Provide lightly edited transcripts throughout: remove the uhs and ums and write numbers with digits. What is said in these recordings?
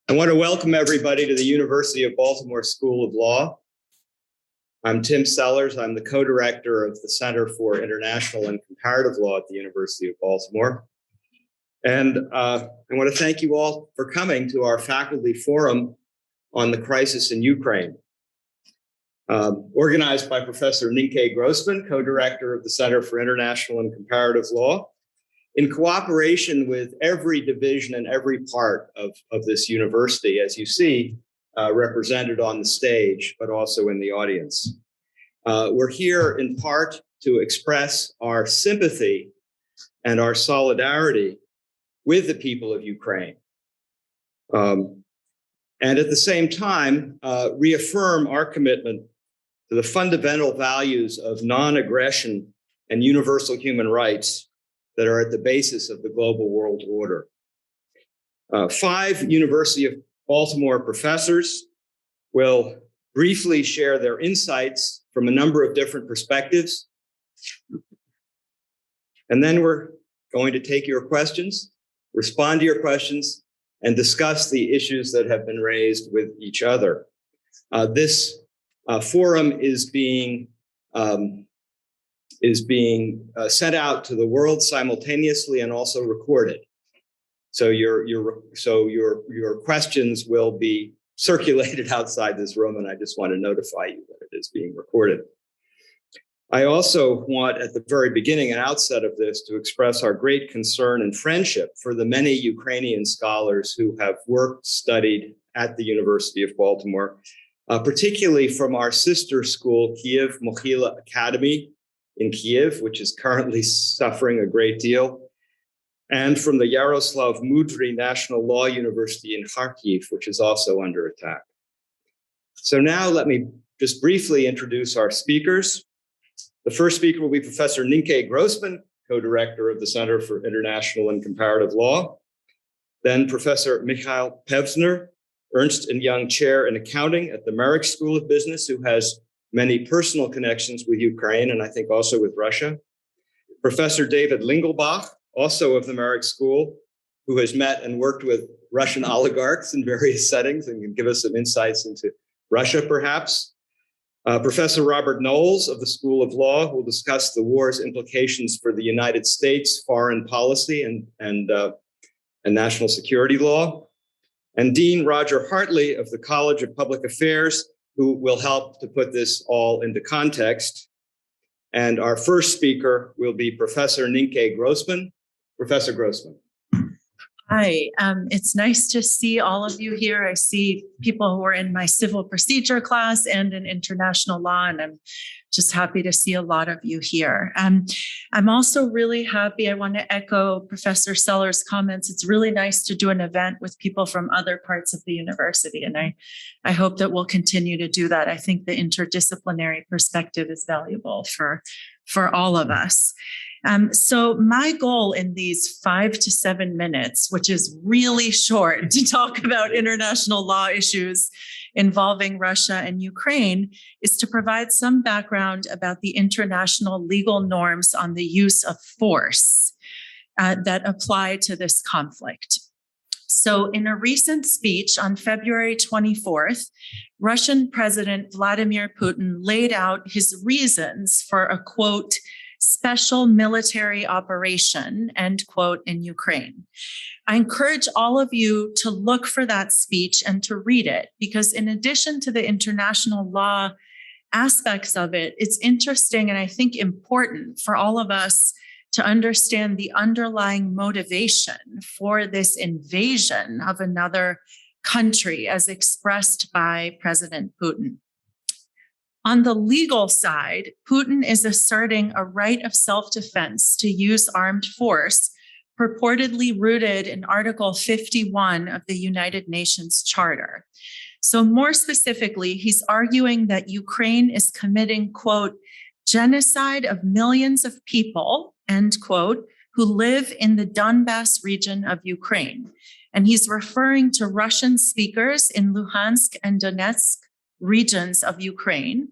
I want to welcome everybody to the University of Baltimore School of Law. I'm Tim Sellers. I'm the co-director of the Center for International and Comparative Law at the University of Baltimore. And I want to thank you all for coming to our faculty forum on the crisis in Ukraine, organized by Professor Ninkay Grossman, co-director of the Center for International and Comparative Law, in cooperation with every division and every part of this university, as you see, represented on the stage, but also in the audience. We're here in part to express our sympathy and our solidarity with the people of Ukraine. And at the same time, reaffirm our commitment to the fundamental values of non-aggression and universal human rights that are at the basis of the global world order. 5 University of Baltimore professors will briefly share their insights from a number of different perspectives. And then we're going to take your questions, respond to your questions, and discuss the issues that have been raised with each other. This forum is being sent out to the world simultaneously and also recorded. So your questions will be circulated outside this room, and I just want to notify you that it is being recorded. I also want, at the very beginning and outset of this, to express our great concern and friendship for the many Ukrainian scholars who have worked, studied at the University of Baltimore, particularly from our sister school, Kiev Mohyla Academy in Kiev, which is currently suffering a great deal, and from the Yaroslav Mudry National Law University in Kharkiv, which is also under attack. So now let me just briefly introduce our speakers. The first speaker will be Professor Ninkay Grossman, co-director of the Center for International and Comparative Law. Then Professor Michael Pevsner, Ernst & Young Chair in Accounting at the Merrick School of Business, who has many personal connections with Ukraine and I think also with Russia. Professor David Lingelbach, also of the Merrick School, who has met and worked with Russian oligarchs in various settings and can give us some insights into Russia, perhaps. Professor Robert Knowles of the School of Law, who will discuss the war's implications for the United States foreign policy and national security law. And Dean Roger Hartley of the College of Public Affairs, who will help to put this all into context. And our first speaker will be Professor Ninkay Grossman. Professor Grossman. Hi, it's nice to see all of you here. I see people who are in my civil procedure class and in international law, and I'm just happy to see a lot of you here. I'm also really happy. I want to echo Professor Sellers' comments. It's really nice to do an event with people from other parts of the university, and I hope that we'll continue to do that. I think the interdisciplinary perspective is valuable for all of us. So my goal in these 5 to 7 minutes, which is really short to talk about international law issues involving Russia and Ukraine, is to provide some background about the international legal norms on the use of force that apply to this conflict. So in a recent speech on February 24th, Russian President Vladimir Putin laid out his reasons for a, quote, special military operation, end quote, in Ukraine. I encourage all of you to look for that speech and to read it, because in addition to the international law aspects of it, it's interesting and I think important for all of us to understand the underlying motivation for this invasion of another country as expressed by President Putin. On the legal side, Putin is asserting a right of self-defense to use armed force, purportedly rooted in Article 51 of the United Nations Charter. So more specifically, he's arguing that Ukraine is committing, quote, genocide of millions of people, end quote, who live in the Donbas region of Ukraine. And he's referring to Russian speakers in Luhansk and Donetsk regions of Ukraine,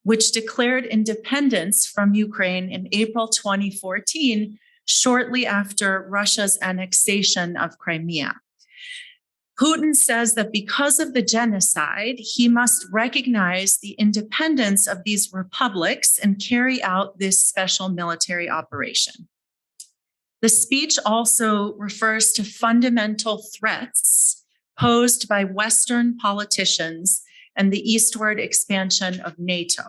which declared independence from Ukraine in April 2014, shortly after Russia's annexation of Crimea. Putin says that because of the genocide, he must recognize the independence of these republics and carry out this special military operation. The speech also refers to fundamental threats posed by Western politicians and the eastward expansion of NATO.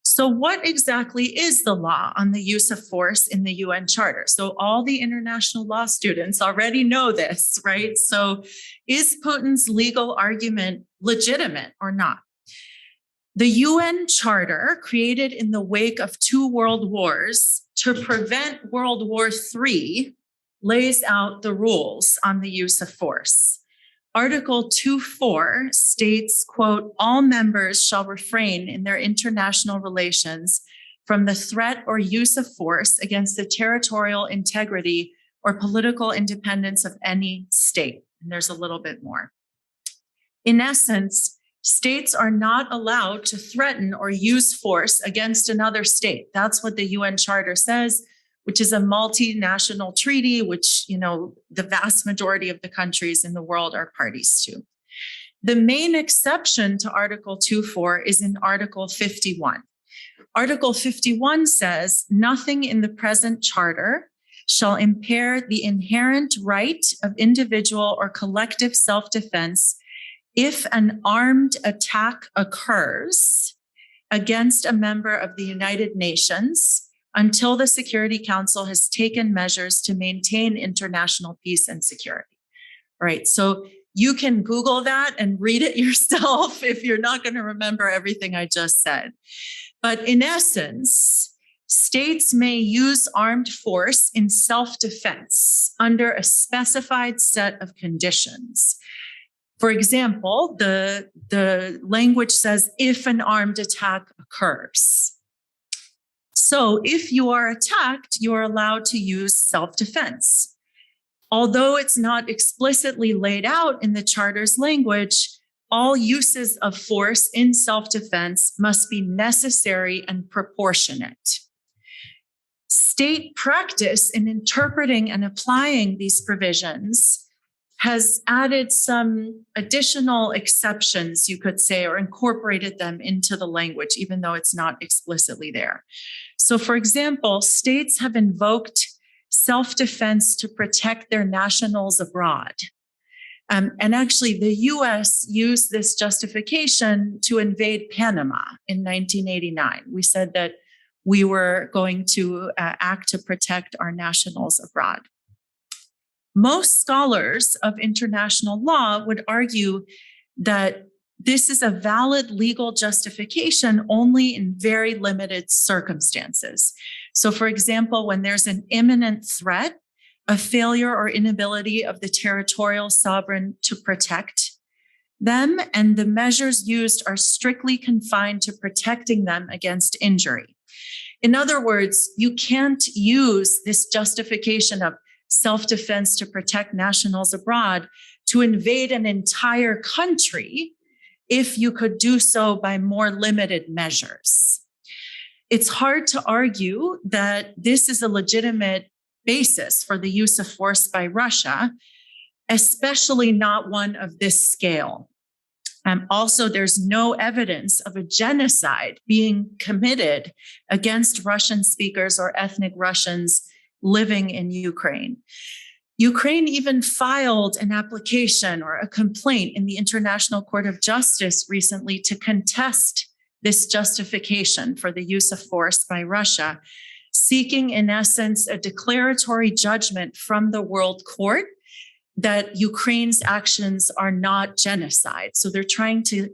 So what exactly is the law on the use of force in the UN Charter? So all the international law students already know this, right? So is Putin's legal argument legitimate or not? The UN Charter, created in the wake of 2 world wars to prevent World War III, lays out the rules on the use of force. Article 2.4 states, quote, all members shall refrain in their international relations from the threat or use of force against the territorial integrity or political independence of any state. And there's a little bit more. In essence, states are not allowed to threaten or use force against another state. That's what the UN Charter says, which is a multinational treaty, which, the vast majority of the countries in the world are parties to. The main exception to Article 2.4 is in Article 51. Article 51 says, nothing in the present charter shall impair the inherent right of individual or collective self-defense if an armed attack occurs against a member of the United Nations until the Security Council has taken measures to maintain international peace and security. All right, so you can Google that and read it yourself if you're not going to remember everything I just said. But in essence, states may use armed force in self-defense under a specified set of conditions. For example, the language says if an armed attack occurs. So if you are attacked, you are allowed to use self-defense. Although it's not explicitly laid out in the Charter's language, all uses of force in self-defense must be necessary and proportionate. State practice in interpreting and applying these provisions has added some additional exceptions, you could say, or incorporated them into the language, even though it's not explicitly there. So, for example, states have invoked self-defense to protect their nationals abroad. And actually, the US used this justification to invade Panama in 1989. We said that we were going to act to protect our nationals abroad. Most scholars of international law would argue that this is a valid legal justification only in very limited circumstances. So, for example, when there's an imminent threat, a failure or inability of the territorial sovereign to protect them, and the measures used are strictly confined to protecting them against injury. In other words, you can't use this justification of self-defense to protect nationals abroad to invade an entire country if you could do so by more limited measures. It's hard to argue that this is a legitimate basis for the use of force by Russia, especially not one of this scale. Also, there's no evidence of a genocide being committed against Russian speakers or ethnic Russians living in Ukraine. Ukraine even filed an application or a complaint in the International Court of Justice recently to contest this justification for the use of force by Russia, seeking, in essence, a declaratory judgment from the World Court that Ukraine's actions are not genocide. So they're trying to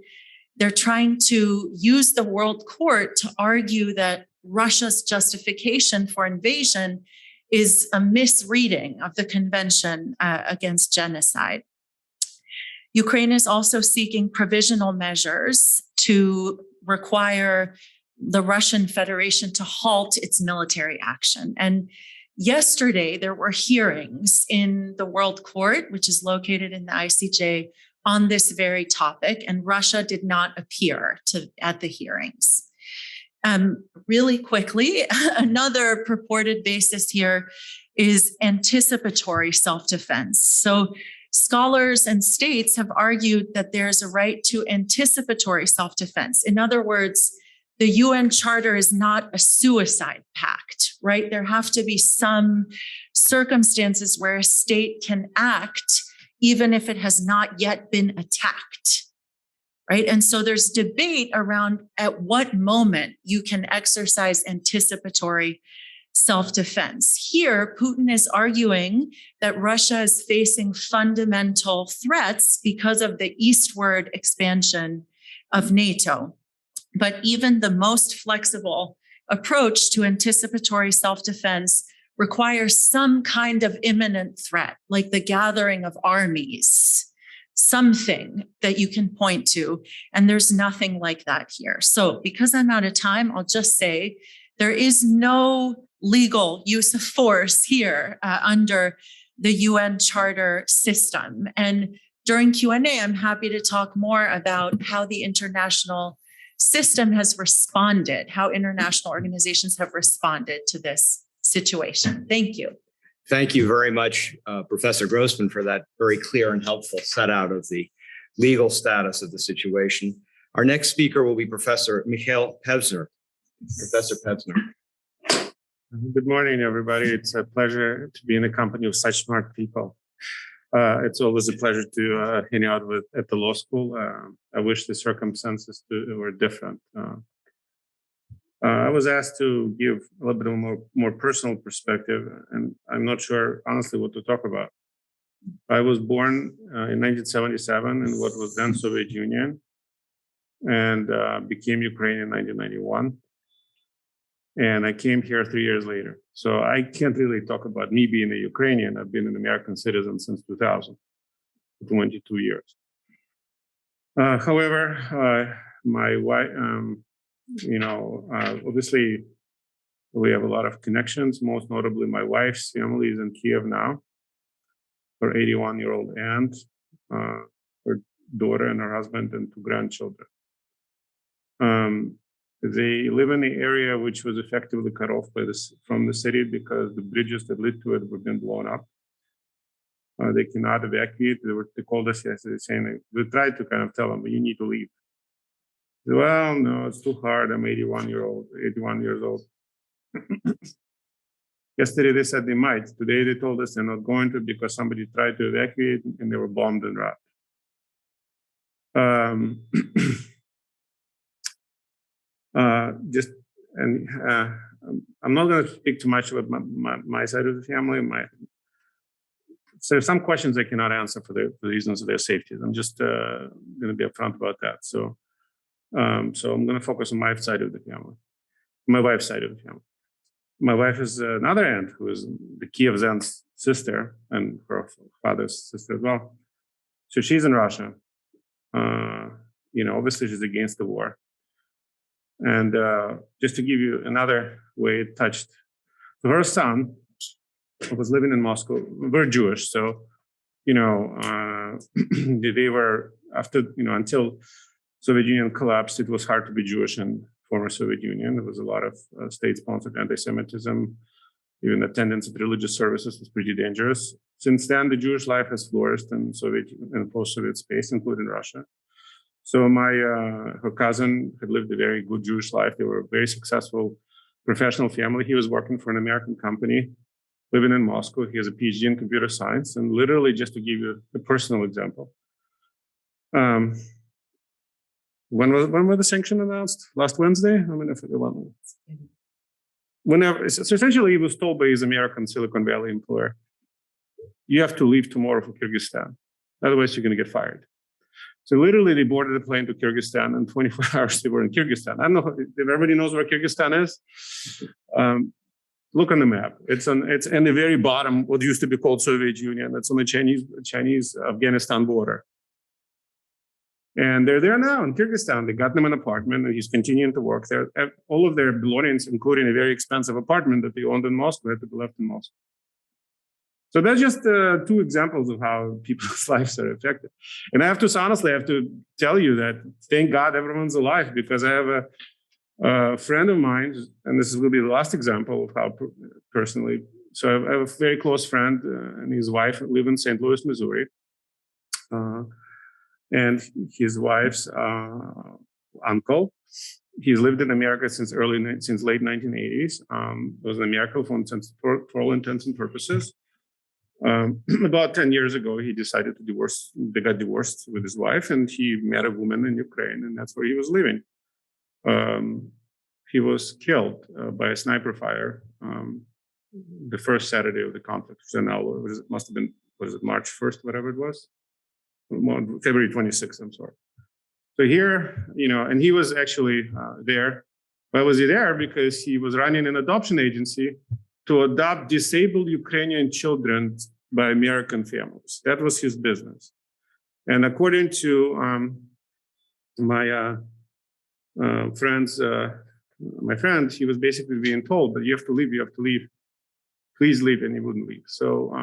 use the World Court to argue that Russia's justification for invasion is a misreading of the Convention against Genocide. Ukraine is also seeking provisional measures to require the Russian Federation to halt its military action. And yesterday, there were hearings in the World Court, which is located in the ICJ, on this very topic, and Russia did not appear at the hearings. Really quickly, another purported basis here is anticipatory self-defense. So Scholars and states have argued that there's a right to anticipatory self-defense. In other words, the UN Charter is not a suicide pact, right? There have to be some circumstances where a state can act even if it has not yet been attacked, right? And so there's debate around at what moment you can exercise anticipatory self-defense. Here, Putin is arguing that Russia is facing fundamental threats because of the eastward expansion of NATO. But even the most flexible approach to anticipatory self-defense requires some kind of imminent threat, like the gathering of armies, something that you can point to. And there's nothing like that here. So because I'm out of time, I'll just say there is no legal use of force here under the UN Charter system. And during Q&A, I'm happy to talk more about how the international system has responded, how international organizations have responded to this situation. Thank you. Thank you very much, Professor Grossman, for that very clear and helpful set out of the legal status of the situation. Our next speaker will be Professor Michael Pevsner. Professor Pevsner. Good morning, everybody. It's a pleasure to be in the company of such smart people. It's always a pleasure to hang out with at the law school. I wish the circumstances were different. I was asked to give a little bit of more personal perspective, and I'm not sure, honestly, what to talk about. I was born in 1977 in what was then Soviet Union, and became Ukraine in 1991. And I came here 3 years later. So I can't really talk about me being a Ukrainian. I've been an American citizen since 2000, 22 years. However, my wife, obviously we have a lot of connections. Most notably, my wife's family is in Kiev now. Her 81-year-old aunt, her daughter and her husband, and 2 grandchildren. They live in the area which was effectively cut off from the city because the bridges that lead to it were being blown up. They cannot evacuate. They called us yesterday saying we tried to kind of tell them, but you need to leave. Said, well, no, it's too hard. I'm 81 years old. Yesterday they said they might. Today they told us they're not going to because somebody tried to evacuate and they were bombed and robbed. I'm not going to speak too much about my side of the family. So some questions I cannot answer for the reasons of their safety. I'm just going to be upfront about that. So I'm going to focus on my side of the family, my wife's side of the family. My wife is another aunt who is the Kiev's aunt's sister and her father's sister as well. So she's in Russia. Obviously she's against the war. And just to give you another way it touched, so her son was living in Moscow. We're Jewish, so they were until Soviet Union collapsed. It was hard to be Jewish in former Soviet Union. There was a lot of state-sponsored anti-Semitism. Even attendance at religious services was pretty dangerous. Since then, the Jewish life has flourished in Soviet and post-Soviet space, including Russia. So her cousin had lived a very good Jewish life. They were a very successful professional family. He was working for an American company, living in Moscow. He has a PhD in computer science. And literally, just to give you a personal example, when were the sanctions announced? Last Wednesday? I mean, I forget when. So essentially, he was told by his American Silicon Valley employer, you have to leave tomorrow for Kyrgyzstan. Otherwise, you're going to get fired. So literally, they boarded a plane to Kyrgyzstan, and 24 hours they were in Kyrgyzstan. I don't know if everybody knows where Kyrgyzstan is. Look on the map. It's in the very bottom, what used to be called Soviet Union. It's on the Chinese-Afghanistan border. And they're there now in Kyrgyzstan. They got them an apartment, and he's continuing to work there. All of their belongings, including a very expensive apartment that they owned in Moscow, had to be left in Moscow. So that's just 2 examples of how people's lives are affected. And I have to tell you that thank God everyone's alive, because I have a friend of mine, and this will be the last example of how personally. So I have a very close friend and his wife live in St. Louis, Missouri. and his wife's uncle. He's lived in America since late 1980s. Was in America for all intents and purposes. About 10 years ago, he decided to divorce. They got divorced with his wife, and he met a woman in Ukraine, and that's where he was living. He was killed by a sniper fire the first Saturday of the conflict. So now it must have been, March 1st, whatever it was? February 26th, I'm sorry. So here, and he was actually there. Why was he there? Because he was running an adoption agency to adopt disabled Ukrainian children by American families. That was his business. And according to my friend, he was basically being told that you have to leave, please leave, and he wouldn't leave. So,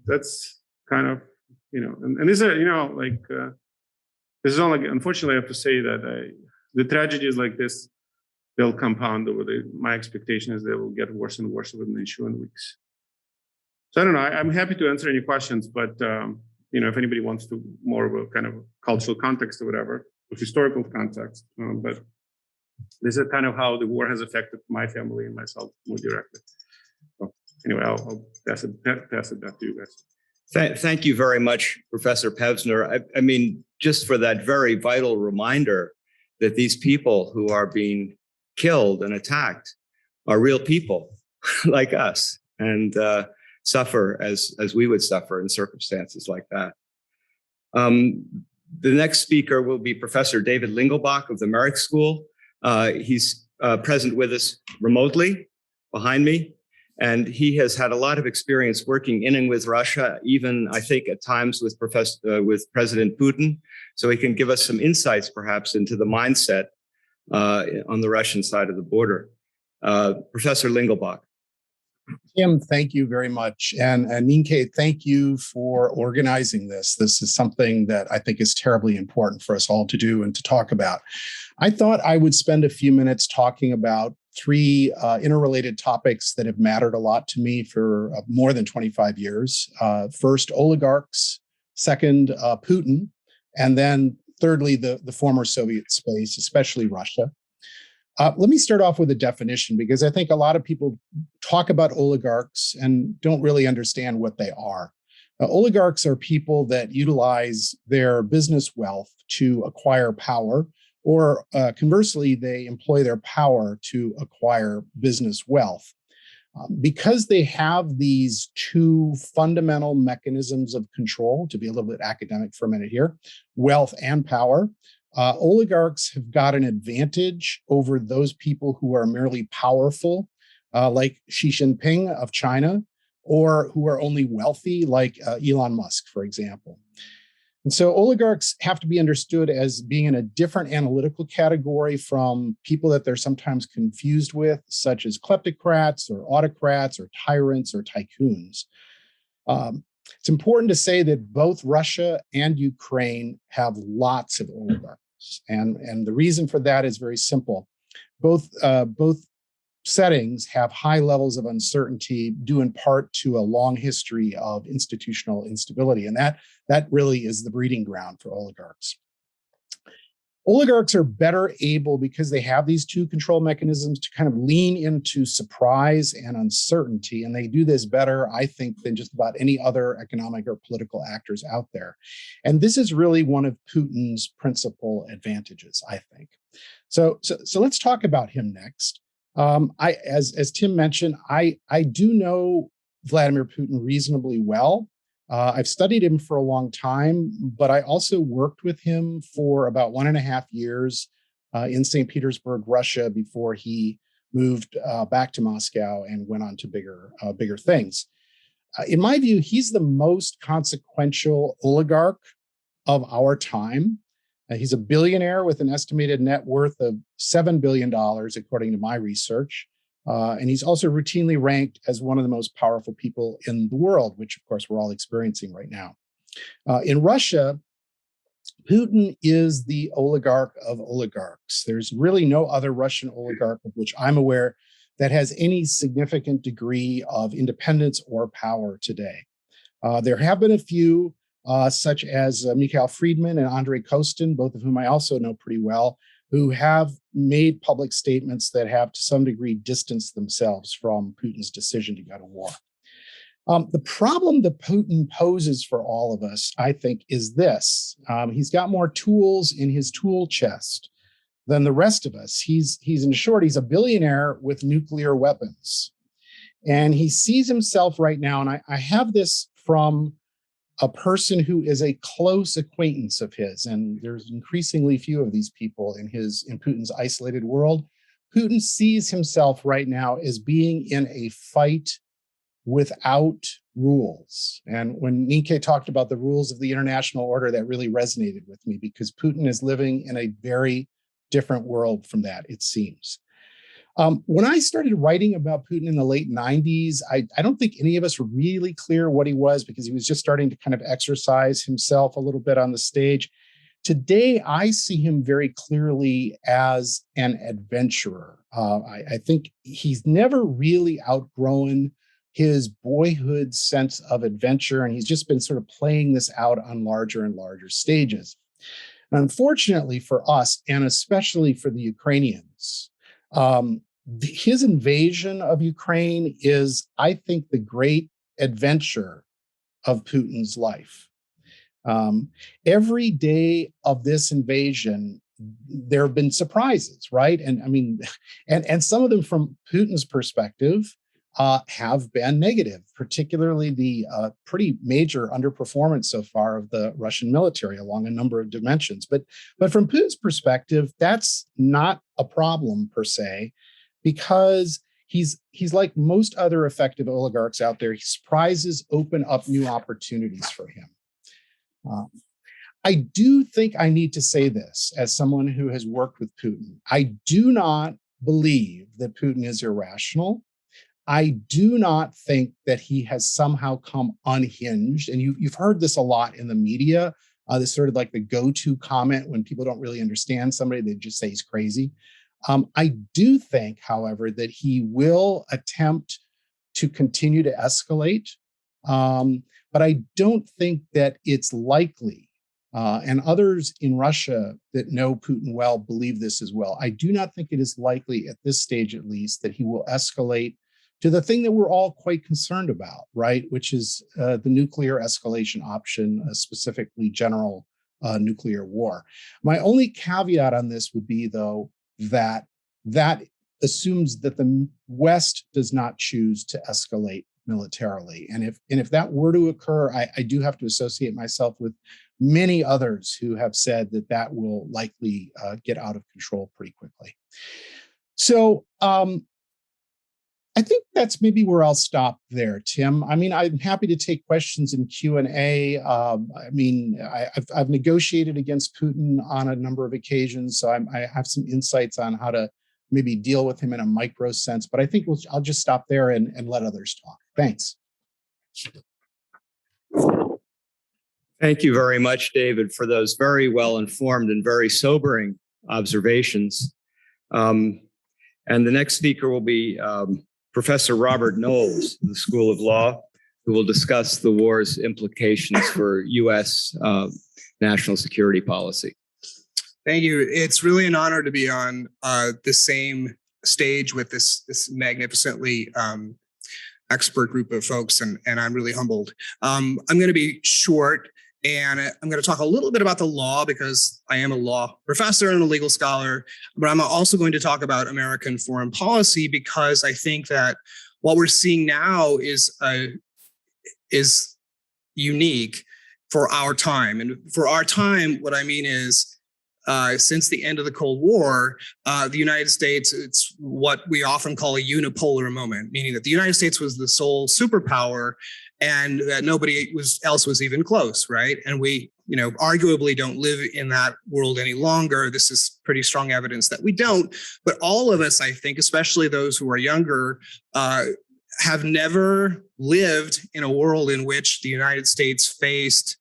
that's kind of, and these are, this is only, unfortunately, I have to say that the tragedies like this, they'll compound over my expectation is they will get worse and worse within the ensuing weeks. So I don't know, I'm happy to answer any questions, but, if anybody wants to more of a kind of cultural context or whatever, of historical context, but this is kind of how the war has affected my family and myself more directly. So anyway, I'll pass it back to you guys. Thank you very much, Professor Pevsner. I mean, just for that very vital reminder that these people who are being killed and attacked are real people like us and suffer as we would suffer in circumstances like that. The next speaker will be Professor David Lingelbach of the Merrick School. He's present with us remotely behind me. And he has had a lot of experience working in and with Russia, even I think at times with President Putin. So he can give us some insights perhaps into the mindset on the Russian side of the border. Professor Lingelbach. Tim, thank you very much. And Ninkay, thank you for organizing this. This is something that I think is terribly important for us all to do and to talk about. I thought I would spend a few minutes talking about three interrelated topics that have mattered a lot to me for more than 25 years. First, oligarchs. Second, Putin. And then thirdly, the former Soviet space, especially Russia. Let me start off with a definition, because I think a lot of people talk about oligarchs and don't really understand what they are. Oligarchs are people that utilize their business wealth to acquire power, or conversely, they employ their power to acquire business wealth. Because they have these two fundamental mechanisms of control, to be a little bit academic for a minute here, wealth and power, oligarchs have got an advantage over those people who are merely powerful, like Xi Jinping of China, or who are only wealthy, like Elon Musk, for example. And so oligarchs have to be understood as being in a different analytical category from people that they're sometimes confused with, such as kleptocrats or autocrats or tyrants or tycoons. It's important to say that both Russia and Ukraine have lots of oligarchs. And the reason for that is very simple. Both settings have high levels of uncertainty due in part to a long history of institutional instability. And that really is the breeding ground for oligarchs. Oligarchs are better able, because they have these two control mechanisms, to kind of lean into surprise and uncertainty. And they do this better, I think, than just about any other economic or political actors out there. And this is really one of Putin's principal advantages, I think. So let's talk about him next. As Tim mentioned, I do know Vladimir Putin reasonably well. I've studied him for a long time, but I also worked with him for about 1.5 years in St. Petersburg, Russia, before he moved back to Moscow and went on to bigger things. In my view, he's the most consequential oligarch of our time. He's a billionaire with an estimated net worth of $7 billion, according to my research. And he's also routinely ranked as one of the most powerful people in the world, which, of course, we're all experiencing right now. In Russia, Putin is the oligarch of oligarchs. There's really no other Russian oligarch of which I'm aware that has any significant degree of independence or power today. There have been a few, such as Mikhail Friedman and Andrei Kostin, both of whom I also know pretty well, who have made public statements that have to some degree distanced themselves from Putin's decision to go to war. The problem that Putin poses for all of us, I think, is this. He's got more tools in his tool chest than the rest of us. He's in short, he's a billionaire with nuclear weapons. And he sees himself right now, and I have this from a person who is a close acquaintance of his, and there's increasingly few of these people in Putin's isolated world. Putin sees himself right now as being in a fight without rules. And when Ninkay talked about the rules of the international order, that really resonated with me, because Putin is living in a very different world from that, it seems. When I started writing about Putin in the late 90s, I don't think any of us were really clear what he was, because he was just starting to kind of exercise himself a little bit on the stage. Today, I see him very clearly as an adventurer. I think he's never really outgrown his boyhood sense of adventure, and he's just been sort of playing this out on larger and larger stages. And unfortunately for us, and especially for the Ukrainians, his invasion of Ukraine is, I think, the great adventure of Putin's life. Every day of this invasion, there have been surprises, right? And I mean, and some of them from Putin's perspective have been negative, particularly the pretty major underperformance so far of the Russian military along a number of dimensions. But from Putin's perspective, that's not a problem per se, because he's like most other effective oligarchs out there. Surprises open up new opportunities for him. I do think I need to say this as someone who has worked with Putin. I do not believe that Putin is irrational. I do not think that he has somehow come unhinged. And you've heard this a lot in the media, this sort of like the go-to comment when people don't really understand somebody, they just say he's crazy. I do think, however, that he will attempt to continue to escalate. But I don't think that it's likely, and others in Russia that know Putin well believe this as well. I do not think it is likely at this stage, at least, that he will escalate to the thing that we're all quite concerned about, right? Which is the nuclear escalation option, specifically general nuclear war. My only caveat on this would be, though, that assumes that the West does not choose to escalate militarily. And if that were to occur, I do have to associate myself with many others who have said that will likely get out of control pretty quickly. So I think that's maybe where I'll stop there, Tim. I mean, I'm happy to take questions in Q&A. I mean, I've negotiated against Putin on a number of occasions, so I have some insights on how to maybe deal with him in a micro sense. But I think I'll just stop there and let others talk. Thanks. Thank you very much, David, for those very well-informed and very sobering observations. And the next speaker will be Professor Robert Knowles of the School of Law, who will discuss the war's implications for U.S. national security policy. Thank you. It's really an honor to be on the same stage with this magnificently expert group of folks, and I'm really humbled. I'm going to be short, and I'm going to talk a little bit about the law because I am a law professor and a legal scholar, but I'm also going to talk about American foreign policy because I think that what we're seeing now is unique for our time. And for our time, what I mean is since the end of the Cold War, the United States, it's what we often call a unipolar moment, meaning that the United States was the sole superpower and that nobody else was even close, right? And we, arguably don't live in that world any longer. This is pretty strong evidence that we don't. But all of us, I think, especially those who are younger, have never lived in a world in which the United States faced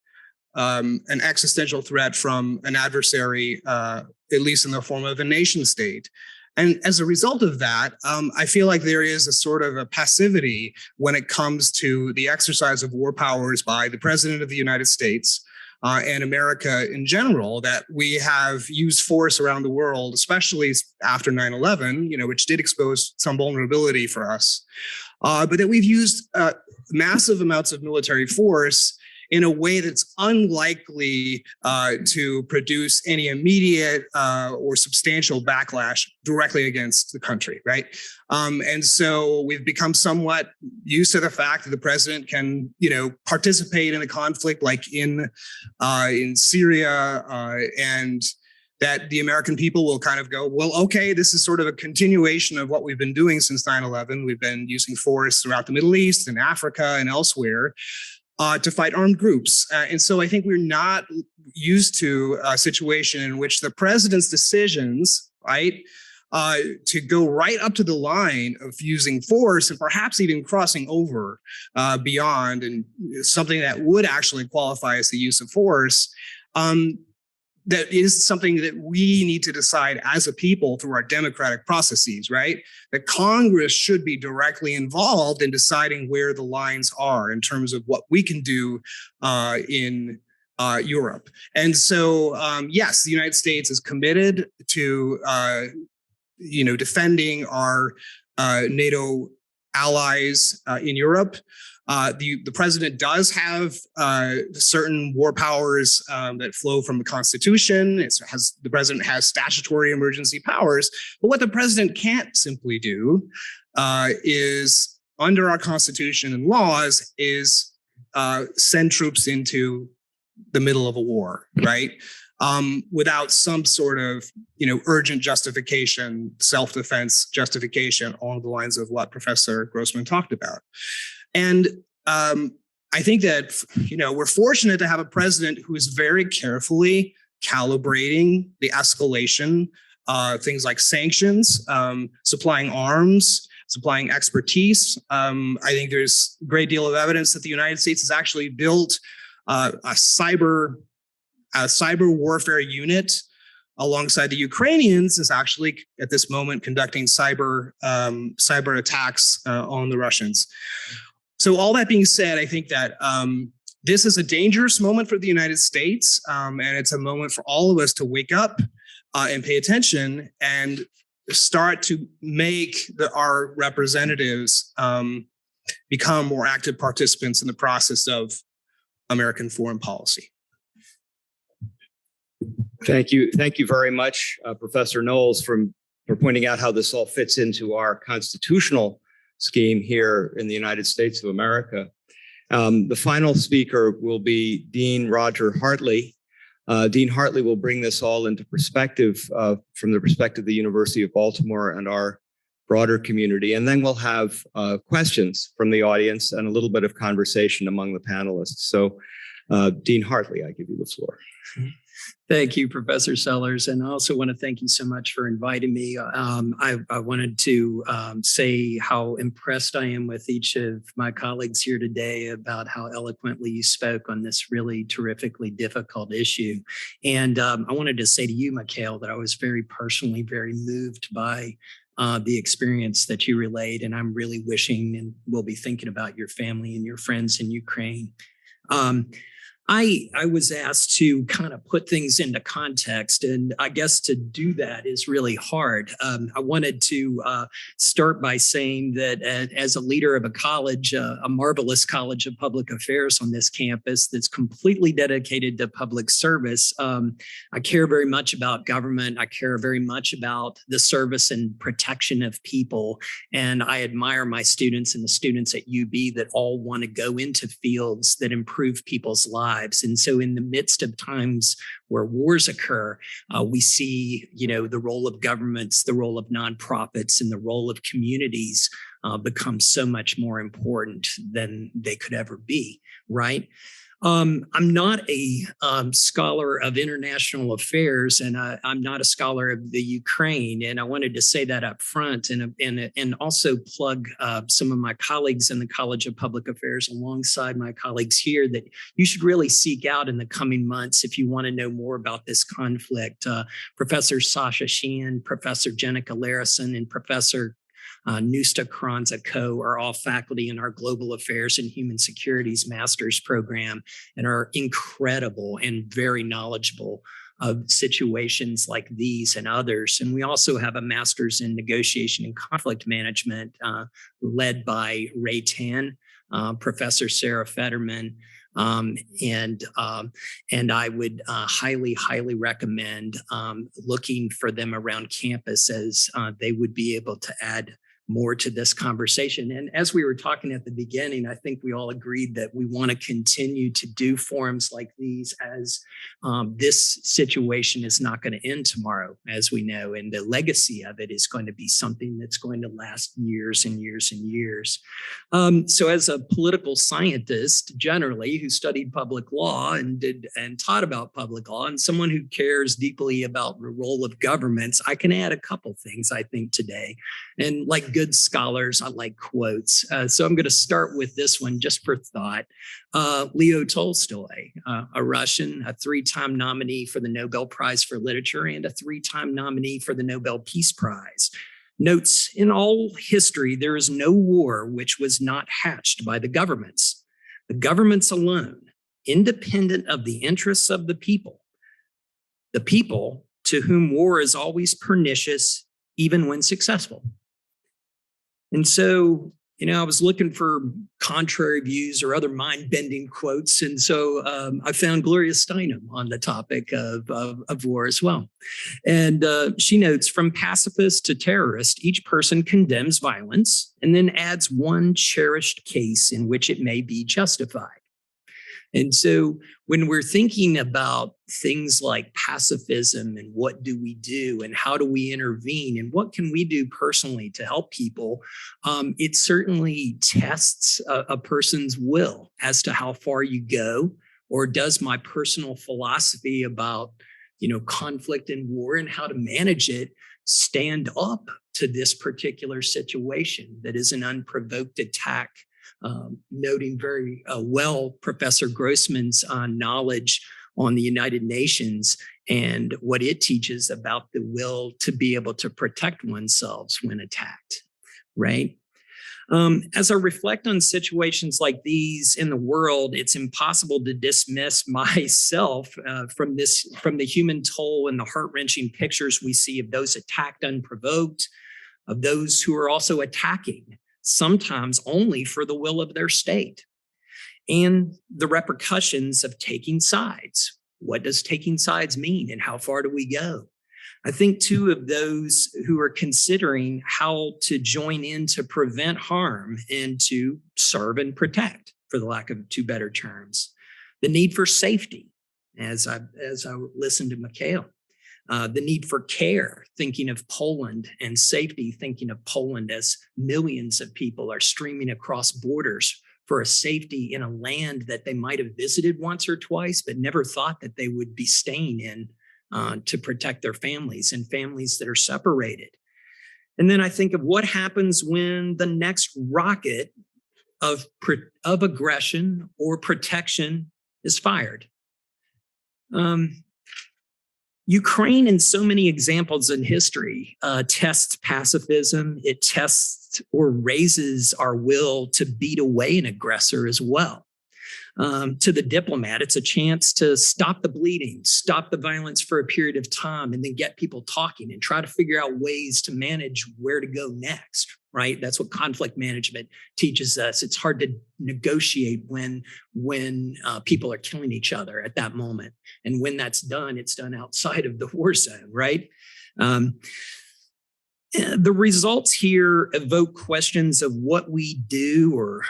an existential threat from an adversary, at least in the form of a nation state. And as a result of that, I feel like there is a sort of a passivity when it comes to the exercise of war powers by the President of the United States and America in general, that we have used force around the world, especially after 9/11, which did expose some vulnerability for us, but that we've used massive amounts of military force in a way that's unlikely to produce any immediate or substantial backlash directly against the country, right? And so we've become somewhat used to the fact that the president can, participate in a conflict like in Syria, and that the American people will kind of go, well, okay, this is sort of a continuation of what we've been doing since 9/11. We've been using force throughout the Middle East and Africa and elsewhere to fight armed groups. And so I think we're not used to a situation in which the president's decisions, right, to go right up to the line of using force and perhaps even crossing over beyond and something that would actually qualify as the use of force, that is something that we need to decide as a people through our democratic processes, right? That Congress should be directly involved in deciding where the lines are in terms of what we can do in Europe. And so, yes, the United States is committed to, defending our NATO allies in Europe. The president does have certain war powers that flow from the Constitution. The president has statutory emergency powers, but what the president can't simply do is, under our Constitution and laws, is send troops into the middle of a war, right? Without some sort of, urgent justification, self-defense justification along the lines of what Professor Grossman talked about. And I think that, we're fortunate to have a president who is very carefully calibrating the escalation, things like sanctions, supplying arms, supplying expertise. I think there's a great deal of evidence that the United States has actually built a cyber warfare unit alongside the Ukrainians, is actually at this moment conducting cyber attacks on the Russians. So all that being said, I think that this is a dangerous moment for the United States, and it's a moment for all of us to wake up and pay attention and start to make our representatives become more active participants in the process of American foreign policy. Thank you very much, Professor Knowles, for pointing out how this all fits into our constitutional scheme here in the United States of America. The final speaker will be Dean Roger Hartley. Dean Hartley will bring this all into perspective from the perspective of the University of Baltimore and our broader community. And then we'll have questions from the audience and a little bit of conversation among the panelists. So Dean Hartley, I give you the floor. Thank you, Professor Sellers. And I also want to thank you so much for inviting me. I wanted to say how impressed I am with each of my colleagues here today about how eloquently you spoke on this really terrifically difficult issue. And I wanted to say to you, Mikhail, that I was very personally very moved by the experience that you relayed. And I'm really wishing and will be thinking about your family and your friends in Ukraine. I was asked to kind of put things into context, and I guess to do that is really hard. I wanted to start by saying that as a leader of a college, a marvelous college of public affairs on this campus that's completely dedicated to public service, I care very much about government. I care very much about the service and protection of people. And I admire my students and the students at UB that all want to go into fields that improve people's lives. And so in the midst of times where wars occur, we see, the role of governments, the role of nonprofits, and the role of communities become so much more important than they could ever be, right? I'm not a scholar of international affairs, and I'm not a scholar of the Ukraine. And I wanted to say that up front, and also plug some of my colleagues in the College of Public Affairs alongside my colleagues here that you should really seek out in the coming months if you want to know more about this conflict. Professor Sasha Sheehan, Professor Jenica Larison, and Professor Nusta Carranza-Co are all faculty in our Global Affairs and Human Securities Master's program and are incredible and very knowledgeable of situations like these and others. And we also have a Master's in Negotiation and Conflict Management led by Ray Tan, Professor Sarah Fetterman, and I would highly recommend looking for them around campus, as they would be able to add more to this conversation. And as we were talking at the beginning, I think we all agreed that we want to continue to do forums like these, as this situation is not going to end tomorrow, as we know, and the legacy of it is going to be something that's going to last years and years and years. So as a political scientist, generally, who studied public law and taught about public law, and someone who cares deeply about the role of governments, I can add a couple things, I think, today. And like good scholars, I like quotes. So I'm going to start with this one just for thought. Leo Tolstoy, a Russian, a 3-time nominee for the Nobel Prize for Literature and a 3-time nominee for the Nobel Peace Prize, notes, in all history, there is no war which was not hatched by the governments. The governments alone, independent of the interests of the people to whom war is always pernicious, even when successful. And so, I was looking for contrary views or other mind-bending quotes. And so I found Gloria Steinem on the topic of war as well. And she notes, from pacifist to terrorist, each person condemns violence and then adds one cherished case in which it may be justified. And so when we're thinking about things like pacifism and what do we do and how do we intervene and what can we do personally to help people, it certainly tests a person's will as to how far you go, or does my personal philosophy about, conflict and war and how to manage it stand up to this particular situation that is an unprovoked attack. Noting very well Professor Grossman's knowledge on the United Nations and what it teaches about the will to be able to protect oneself when attacked, right? As I reflect on situations like these in the world, it's impossible to dismiss myself from the human toll and the heart-wrenching pictures we see of those attacked unprovoked, of those who are also attacking, sometimes only for the will of their state, and the repercussions of taking sides. What does taking sides mean, and how far do we go? I think too of those who are considering how to join in to prevent harm and to serve and protect, for the lack of two better terms. The need for safety, as I listened to Mikhail. The need for care, thinking of Poland, and safety, thinking of Poland as millions of people are streaming across borders for a safety in a land that they might have visited once or twice, but never thought that they would be staying in to protect their families, and families that are separated. And then I think of what happens when the next rocket of aggression or protection is fired. Ukraine, in so many examples in history, tests pacifism. It tests or raises our will to beat away an aggressor as well. To the diplomat, it's a chance to stop the bleeding, stop the violence for a period of time, and then get people talking and try to figure out ways to manage where to go next, right? That's what conflict management teaches us. It's hard to negotiate when people are killing each other at that moment. And when that's done, it's done outside of the war zone, right? The results here evoke questions of what we do or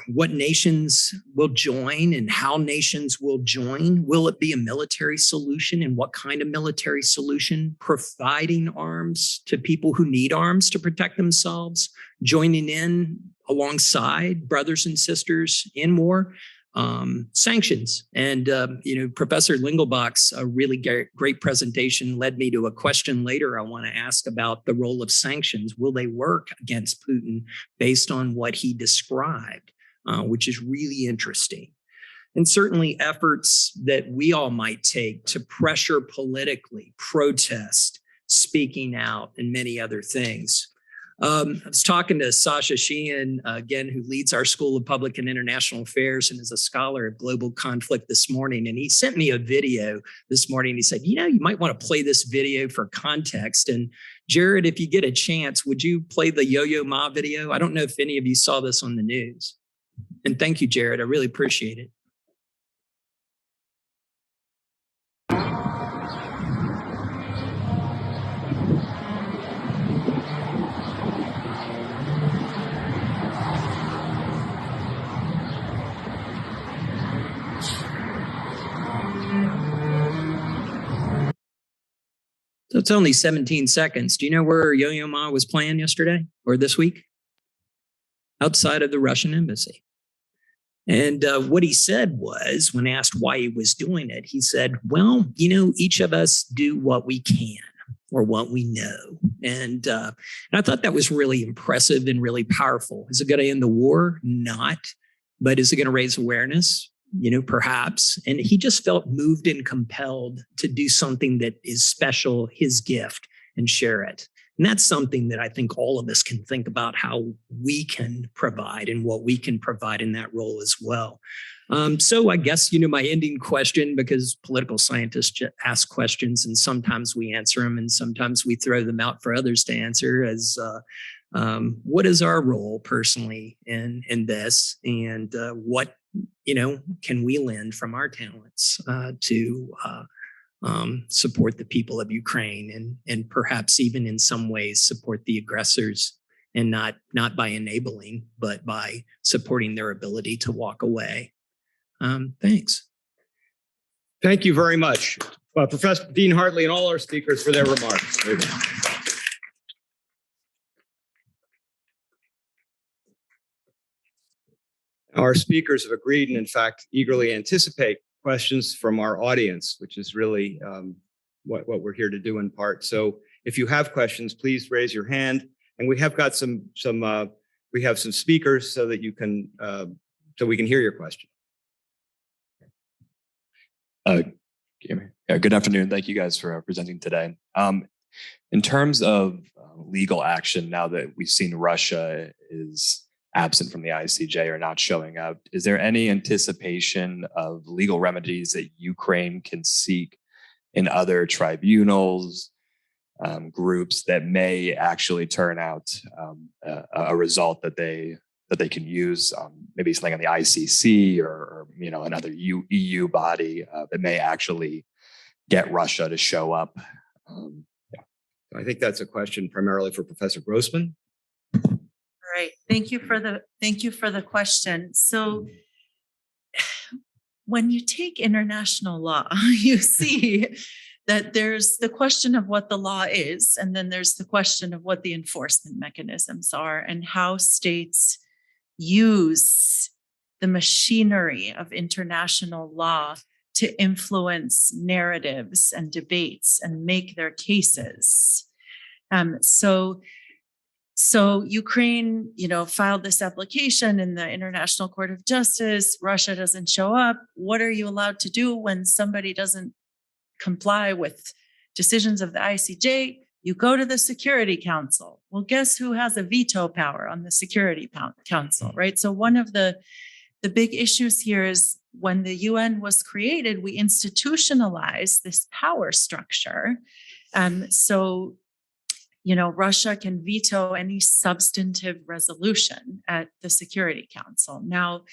what nations will join and how nations will join. Will it be a military solution, and what kind of military solution? Providing arms to people who need arms to protect themselves, joining in alongside brothers and sisters in war, sanctions. And, Professor Lingelbach's a really great presentation led me to a question later I want to ask about the role of sanctions. Will they work against Putin based on what he described, which is really interesting. And certainly efforts that we all might take to pressure politically, protest, speaking out, and many other things. I was talking to Sasha Sheehan, again, who leads our School of Public and International Affairs and is a scholar of global conflict this morning. And he sent me a video this morning. He said, you might want to play this video for context. And Jared, if you get a chance, would you play the Yo-Yo Ma video? I don't know if any of you saw this on the news. And thank you, Jared. I really appreciate it. So it's only 17 seconds. Do you know where Yo-Yo Ma was playing yesterday or this week? Outside of the Russian embassy. And what he said was, when asked why he was doing it, he said, well, each of us do what we can or what we know. And I thought that was really impressive and really powerful. Is it going to end the war? Not. But is it going to raise awareness? Perhaps. And he just felt moved and compelled to do something that is special, his gift, and share it. And that's something that I think all of us can think about how we can provide and what we can provide in that role as well. So I guess, my ending question, because political scientists ask questions and sometimes we answer them and sometimes we throw them out for others to answer, as what is our role personally in this, and what can we lend from our talents to support the people of Ukraine and perhaps even in some ways support the aggressors, and not by enabling, but by supporting their ability to walk away. Thanks. Thank you very much, Professor Dean Hartley and all our speakers for their remarks. Our speakers have agreed and, in fact, eagerly anticipate questions from our audience, which is really what we're here to do in part. So if you have questions, please raise your hand. And we have got some speakers so that you can so we can hear your question. Good afternoon. Thank you guys for presenting today. In terms of legal action, now that we've seen Russia is absent from the ICJ or not showing up, is there any anticipation of legal remedies that Ukraine can seek in other tribunals, groups that may actually turn out a result that they can use, maybe something on the ICC or another EU body that may actually get Russia to show up? I think that's a question primarily for Professor Grossman. All right. Thank you for the question. So when you take international law, you see that there's the question of what the law is, and then there's the question of what the enforcement mechanisms are and how states use the machinery of international law to influence narratives and debates and make their cases. So Ukraine, filed this application in the International Court of Justice. Russia doesn't show up. What are you allowed to do when somebody doesn't comply with decisions of the ICJ? You go to the Security Council. Well, guess who has a veto power on the Security Council, right? So one of the big issues here is when the UN was created, we institutionalized this power structure. Russia can veto any substantive resolution at the Security Council. Now,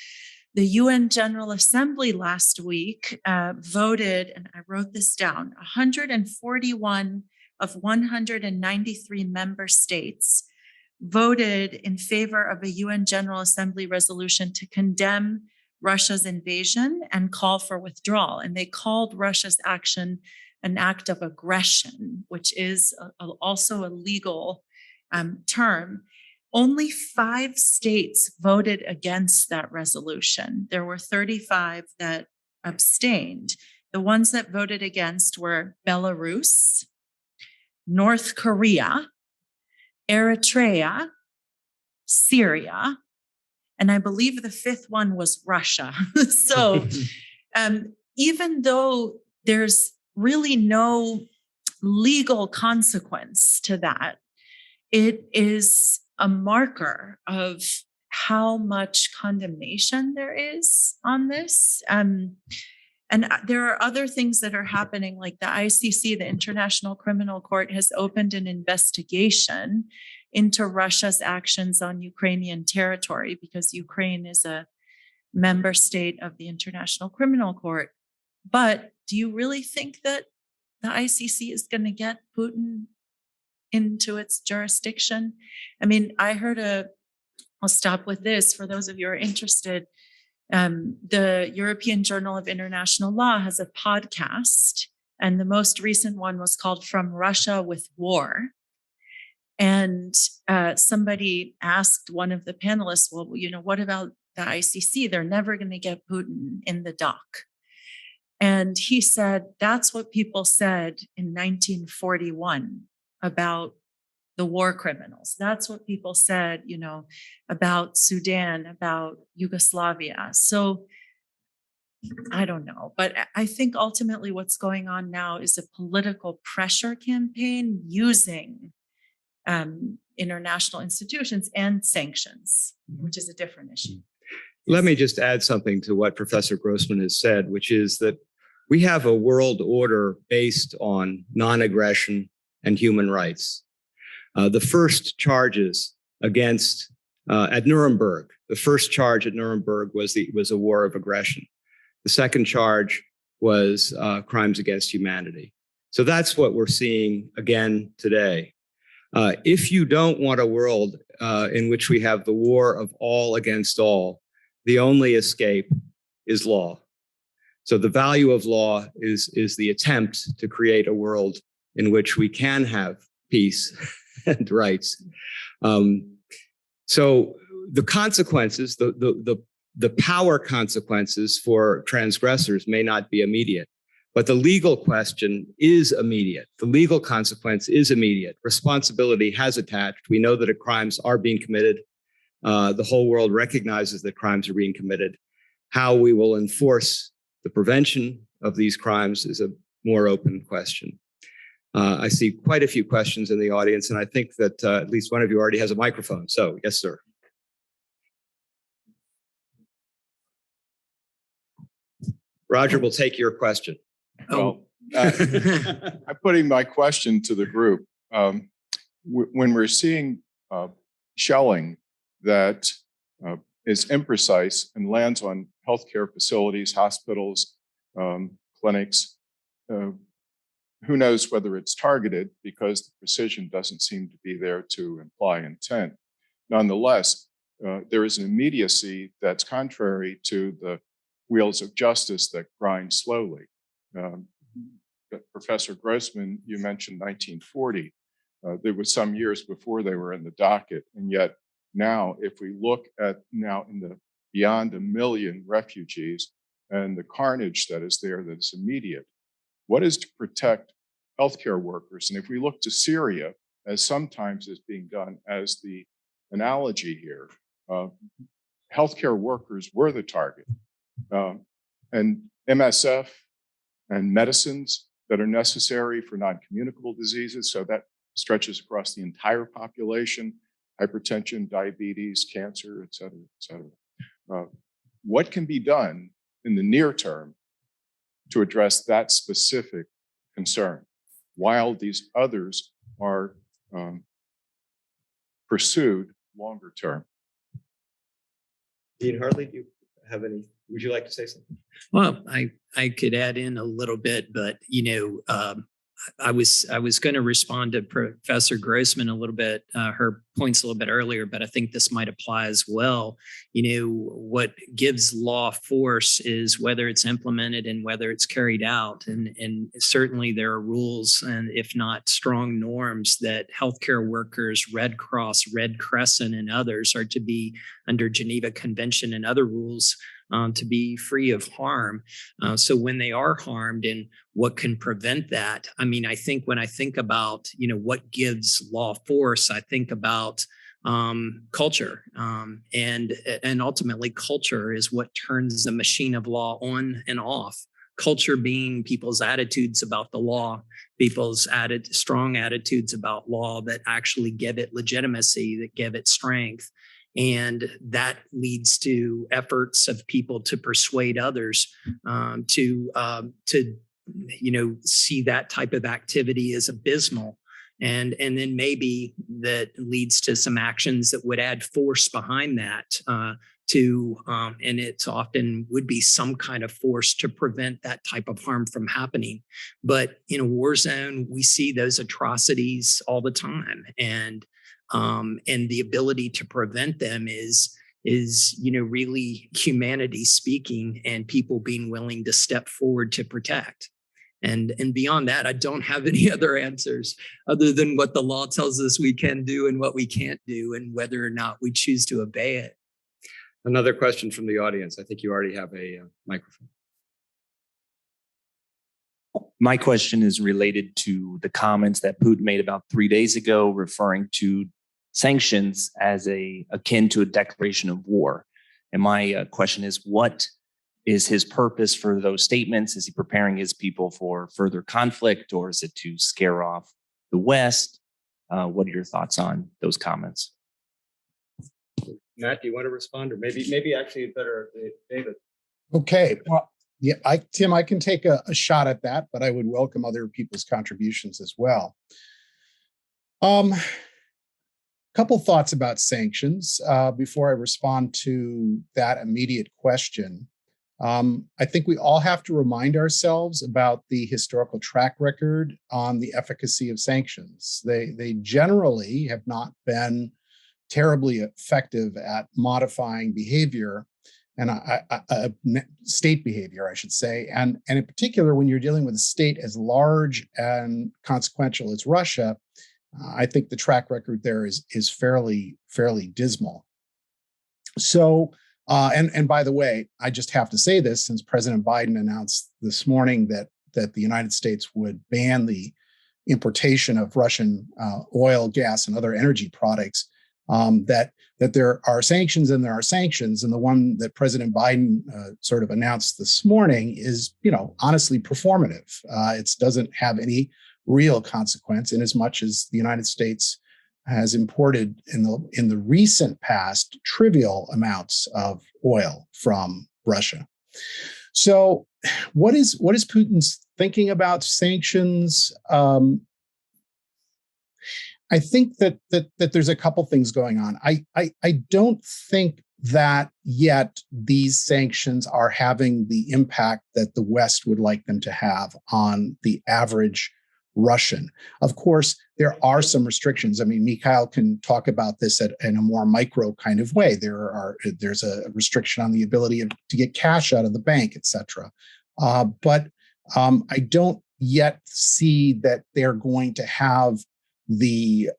the UN General Assembly last week voted, and I wrote this down, 141 of 193 member states voted in favor of a UN General Assembly resolution to condemn Russia's invasion and call for withdrawal. And they called Russia's action an act of aggression, which is also a legal term. Only 5 states voted against that resolution. There were 35 that abstained. The ones that voted against were Belarus, North Korea, Eritrea, Syria, and I believe the 5th one was Russia. So even though there's really no legal consequence to that, it is a marker of how much condemnation there is on this. And there are other things that are happening, like the ICC, the International Criminal Court, has opened an investigation into Russia's actions on Ukrainian territory because Ukraine is a member state of the International Criminal Court. But do you really think that the ICC is going to get Putin into its jurisdiction? I mean, I'll stop with this for those of you who are interested. The European Journal of International Law has a podcast, and the most recent one was called From Russia with War. And somebody asked one of the panelists, well, what about the ICC? They're never going to get Putin in the dock. And he said, that's what people said in 1941 about the war criminals. That's what people said, about Sudan, about Yugoslavia. So I don't know, but I think ultimately what's going on now is a political pressure campaign using international institutions and sanctions, which is a different issue. Let me just add something to what Professor Grossman has said, which is that we have a world order based on non-aggression and human rights. The first charges against at Nuremberg, the first charge at Nuremberg was a war of aggression. The second charge was crimes against humanity. So that's what we're seeing again today. If you don't want a world in which we have the war of all against all, the only escape is law. So the value of law is the attempt to create a world in which we can have peace and rights. So the consequences, the power consequences for transgressors may not be immediate, but the legal question is immediate. The legal consequence is immediate. Responsibility has attached. We know that crimes are being committed. The whole world recognizes that crimes are being committed. How we will enforce the prevention of these crimes is a more open question. I see quite a few questions in the audience, and I think that at least one of you already has a microphone. So, yes, sir. Roger will take your question. Well, I'm putting my question to the group. When we're seeing shelling that is imprecise and lands on healthcare facilities, hospitals, clinics, who knows whether it's targeted because the precision doesn't seem to be there to imply intent. Nonetheless, there is an immediacy that's contrary to the wheels of justice that grind slowly. Professor Grossman, you mentioned 1940. There was some years before they were in the docket, and yet now, if we look at now in the beyond 1 million refugees and the carnage that is there that is immediate, what is to protect healthcare workers? And if we look to Syria, as sometimes is being done as the analogy here, healthcare workers were the target. And MSF and medicines that are necessary for non-communicable diseases, so that stretches across the entire population, hypertension, diabetes, cancer, et cetera, et cetera. What can be done in the near term to address that specific concern, while these others are pursued longer term? Dean Hartley, do you have any? Would you like to say something? Well, I could add in a little bit, but I was going to respond to Professor Grossman a little bit, her points a little bit earlier, but I think this might apply as well. What gives law force is whether it's implemented and whether it's carried out. And certainly there are rules, and if not strong norms, that healthcare workers, Red Cross, Red Crescent, and others are to be under Geneva Convention and other rules to be free of harm. So when they are harmed, and what can prevent that? I mean, I think when I think about, what gives law force, I think about culture, and ultimately culture is what turns the machine of law on and off. Culture being people's attitudes about the law, people's strong attitudes about law that actually give it legitimacy, that give it strength. And that leads to efforts of people to persuade others to see that type of activity as abysmal. And then maybe that leads to some actions that would add force behind that and it's often would be some kind of force to prevent that type of harm from happening. But in a war zone, we see those atrocities all the time. And the ability to prevent them is really humanity speaking, and people being willing to step forward to protect. And beyond that, I don't have any other answers other than what the law tells us we can do and what we can't do, and whether or not we choose to obey it. Another question from the audience. I think you already have a microphone. My question is related to the comments that Putin made about 3 days ago, referring to sanctions as akin to a declaration of war. And my question is, what is his purpose for those statements? Is he preparing his people for further conflict, or is it to scare off the West? What are your thoughts on those comments? Matt, do you want to respond, or maybe actually better, David? Okay. Well, yeah, Tim, I can take a shot at that, but I would welcome other people's contributions as well. Couple thoughts about sanctions before I respond to that immediate question. I think we all have to remind ourselves about the historical track record on the efficacy of sanctions. They generally have not been terribly effective at modifying behavior, and state behavior, I should say. And in particular, when you're dealing with a state as large and consequential as Russia, I think the track record there is fairly dismal. So, and by the way, I just have to say this, since President Biden announced this morning that the United States would ban the importation of Russian oil, gas, and other energy products, that there are sanctions and there are sanctions, and the one that President Biden sort of announced this morning is, honestly performative. It doesn't have any real consequence, in as much as the United States has imported in the recent past trivial amounts of oil from Russia. So, what is Putin's thinking about sanctions? I think that there's a couple things going on. I don't think that yet these sanctions are having the impact that the West would like them to have on the average Russian. Of course, there are some restrictions. I mean, Mikhail can talk about this in a more micro kind of way. There's a restriction on the ability to get cash out of the bank, et cetera. But I don't yet see that they're going to have the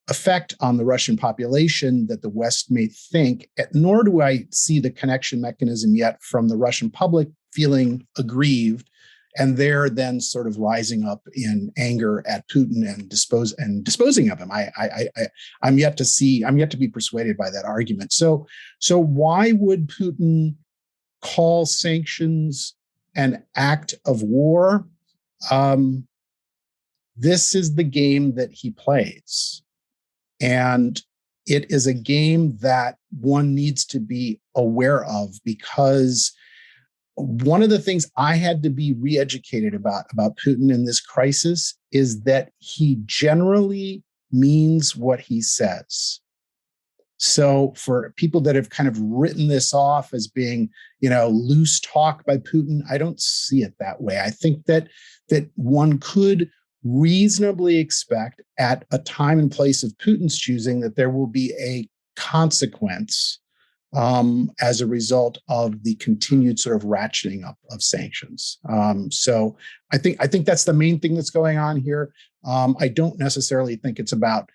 effect on the Russian population that the West may think, nor do I see the connection mechanism yet from the Russian public feeling aggrieved and they're then sort of rising up in anger at Putin and disposing of him. I'm yet to be persuaded by that argument. So why would Putin call sanctions an act of war? This is the game that he plays. And it is a game that one needs to be aware of, because one of the things I had to be re-educated about Putin in this crisis is that he generally means what he says. So for people that have kind of written this off as being, loose talk by Putin, I don't see it that way. I think that one could reasonably expect at a time and place of Putin's choosing that there will be a consequence as a result of the continued sort of ratcheting up of sanctions. So I think that's the main thing that's going on here. I don't necessarily think it's about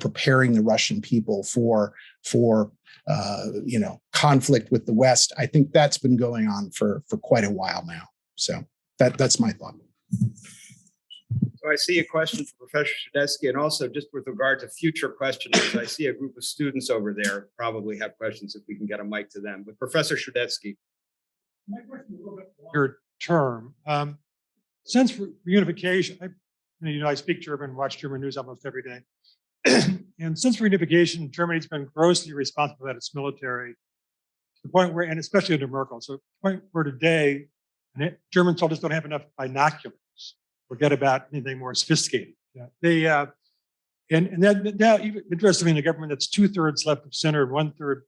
preparing the Russian people for conflict with the West. I think that's been going on for quite a while now. So that's my thought. So I see a question for Professor Shadetsky, and also just with regard to future questions, I see a group of students over there probably have questions if we can get a mic to them. But Professor Shadetsky. My question is a little bit longer term. Since reunification, I speak German, watch German news almost every day. And since reunification, Germany's been grossly responsible at its military, to the point where, and especially under Merkel, so to the point where today, German soldiers don't have enough binoculars. Forget about anything more sophisticated. Yeah. They and then now, even interestingly, in the government that's 2/3 left of center, 1/3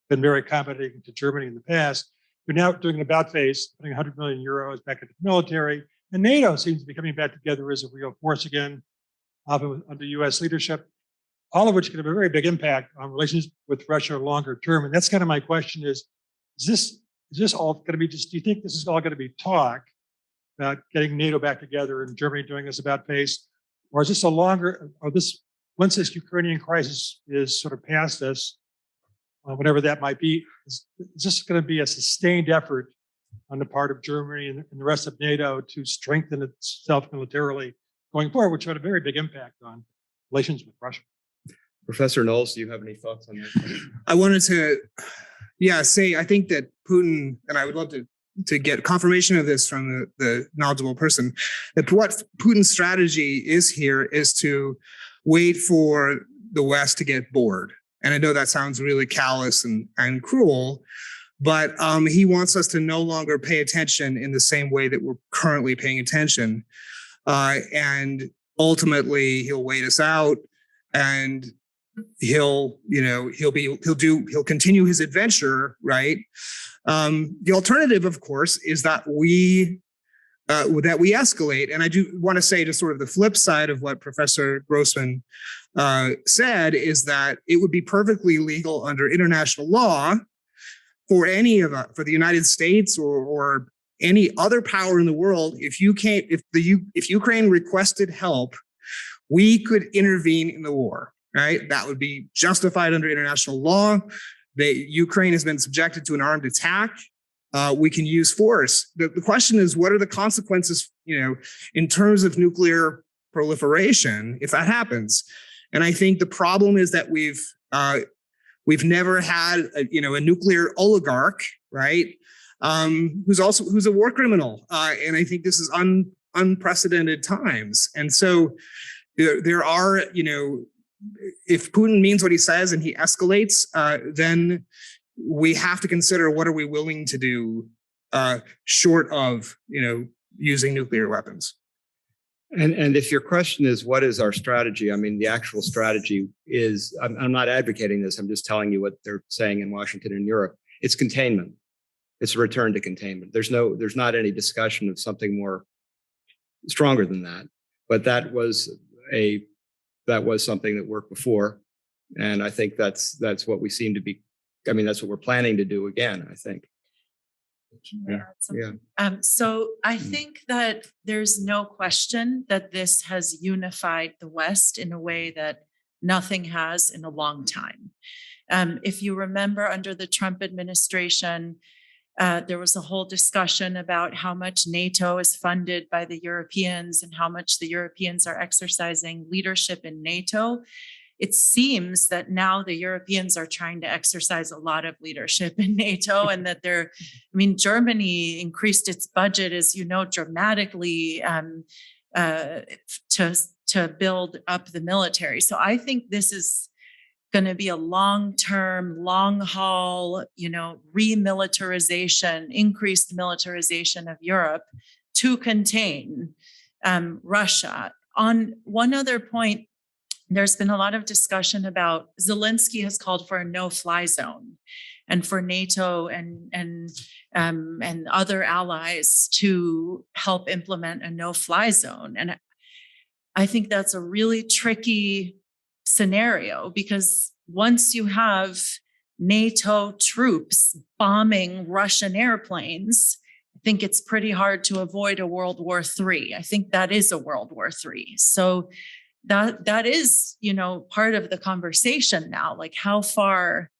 been very accommodating to Germany in the past. They're now doing an about face, putting 100 million euros back into the military, and NATO seems to be coming back together as a real force again, often under U.S. leadership. All of which can have a very big impact on relations with Russia longer term. And that's kind of my question: is this all going to be just? Do you think this is all going to be talk about getting NATO back together and Germany doing this about face? Or is this a longer, or this, once this Ukrainian crisis is sort of past us, whatever that might be, is this going to be a sustained effort on the part of Germany and the rest of NATO to strengthen itself militarily going forward, which had a very big impact on relations with Russia? Professor Knowles, do you have any thoughts on that? I wanted to, say, I think that Putin, and I would love to get confirmation of this from the knowledgeable person, that what Putin's strategy is here is to wait for the West to get bored. And I know that sounds really callous and cruel, but he wants us to no longer pay attention in the same way that we're currently paying attention. And ultimately he'll wait us out, and he'll continue his adventure, right? The alternative, of course, is that we escalate. And I do want to say, to sort of the flip side of what Professor Grossman said, is that it would be perfectly legal under international law for for the United States or any other power in the world, if Ukraine requested help, we could intervene in the war. Right, that would be justified under international law. Ukraine has been subjected to an armed attack. We can use force. The question is, what are the consequences, in terms of nuclear proliferation if that happens? And I think the problem is that we've never had a nuclear oligarch, right? Who's a war criminal, and I think this is unprecedented times. And so there are, if Putin means what he says and he escalates, then we have to consider, what are we willing to do short of, using nuclear weapons. And if your question is, what is our strategy? I mean, the actual strategy is, I'm not advocating this. I'm just telling you what they're saying in Washington and Europe. It's containment. It's a return to containment. There's not any discussion of something more stronger than that. But that was something that worked before. And I think that's what we seem to be. I mean, that's what we're planning to do again, I think. Yeah. So I think that there's no question that this has unified the West in a way that nothing has in a long time. If you remember, under the Trump administration, there was a whole discussion about how much NATO is funded by the Europeans and how much the Europeans are exercising leadership in NATO. It seems that now the Europeans are trying to exercise a lot of leadership in NATO, and that Germany increased its budget, as you know, dramatically to build up the military. So I think this is going to be a long-term, long-haul, remilitarization, increased militarization of Europe to contain Russia. On one other point, there's been a lot of discussion about, Zelensky has called for a no-fly zone, and for NATO and other allies to help implement a no-fly zone. And I think that's a really tricky scenario because once you have NATO troops bombing Russian airplanes, I think it's pretty hard to avoid a World War III. I think that is a World War III. So that is, part of the conversation now. Like, how far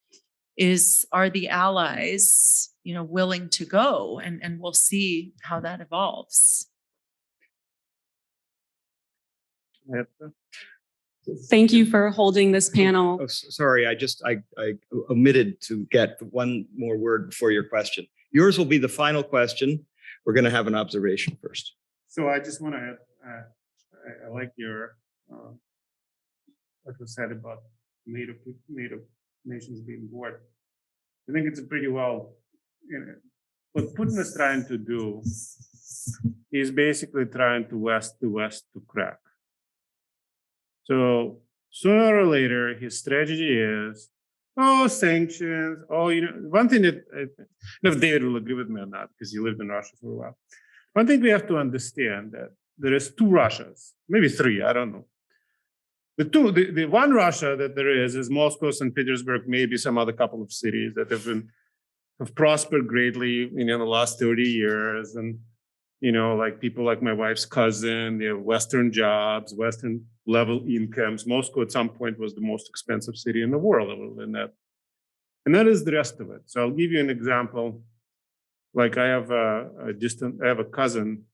are the allies, willing to go? And we'll see how that evolves. Thank you for holding this panel. Oh, sorry, I omitted to get one more word before your question. Yours will be the final question. We're going to have an observation first. So I just want to add, I like your what was said about NATO nations being bored. I think it's pretty well, what Putin is trying to do is basically trying to West the West to crack. So sooner or later, his strategy is, sanctions. One thing that, I don't know if David will agree with me on that because he lived in Russia for a while. One thing we have to understand that there is two Russias, maybe three, I don't know. The one Russia that there is Moscow, St. Petersburg, maybe some other couple of cities that have prospered greatly, in the last 30 years. And, like people like my wife's cousin, they have Western jobs, Western level incomes. Moscow at some point was the most expensive city in the world, and that is the rest of it. So I'll give you an example. Like I have a cousin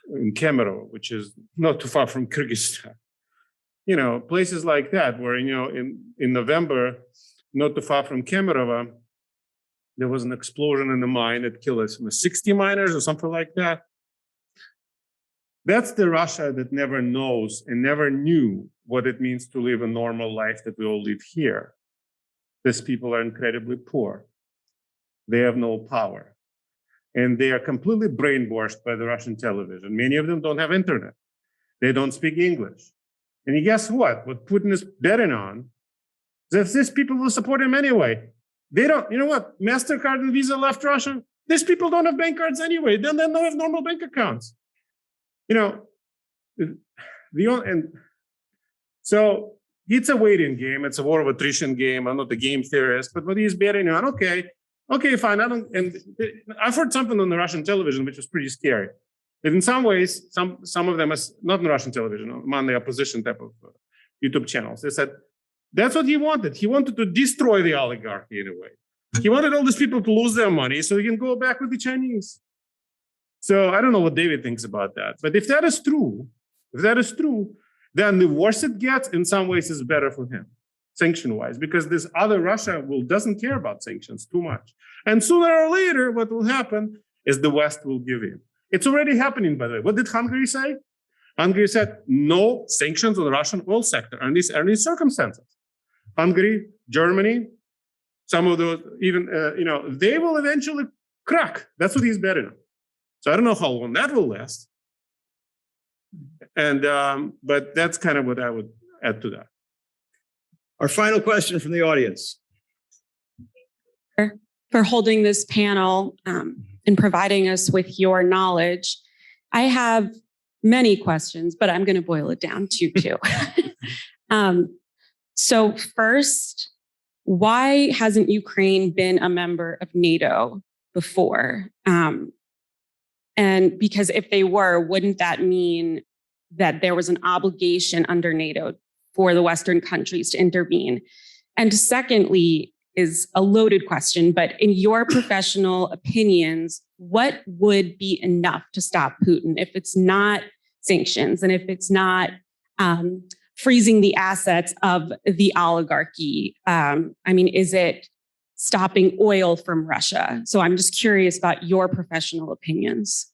in Kemerovo, which is not too far from Kyrgyzstan. Places like that where, in November, not too far from Kemerovo, there was an explosion in the mine that killed 60 miners or something like that. That's the Russia that never knows and never knew what it means to live a normal life that we all live here. These people are incredibly poor. They have no power. And they are completely brainwashed by the Russian television. Many of them don't have internet. They don't speak English. And guess what? What Putin is betting on is that these people will support him anyway. They don't, MasterCard and Visa left Russia. These people don't have bank cards anyway. They don't have normal bank accounts. So it's a waiting game. It's a war of attrition game. I'm not a game theorist, but what he's betting on, okay, fine. I've heard something on the Russian television, which was pretty scary. That in some ways, some of them, not on Russian television, on the opposition type of YouTube channels, they said, that's what he wanted. He wanted to destroy the oligarchy in a way. He wanted all these people to lose their money so he can go back with the Chinese. So I don't know what David thinks about that. But if that is true, then the worse it gets, in some ways, is better for him, sanction-wise, because this other Russia doesn't care about sanctions too much. And sooner or later, what will happen is the West will give in. It's already happening, by the way. What did Hungary say? Hungary said no sanctions on the Russian oil sector under these circumstances. Hungary, Germany, some of those, even, they will eventually crack. That's what he's betting on. So I don't know how long that will last. And, but that's kind of what I would add to that. Our final question from the audience. For holding this panel and providing us with your knowledge. I have many questions, but I'm going to boil it down to two. So first, why hasn't Ukraine been a member of NATO before? And because if they were, wouldn't that mean that there was an obligation under NATO for the Western countries to intervene? And secondly, is a loaded question, but in your professional opinions, what would be enough to stop Putin if it's not sanctions and if it's not freezing the assets of the oligarchy? Is it stopping oil from Russia? So I'm just curious about your professional opinions.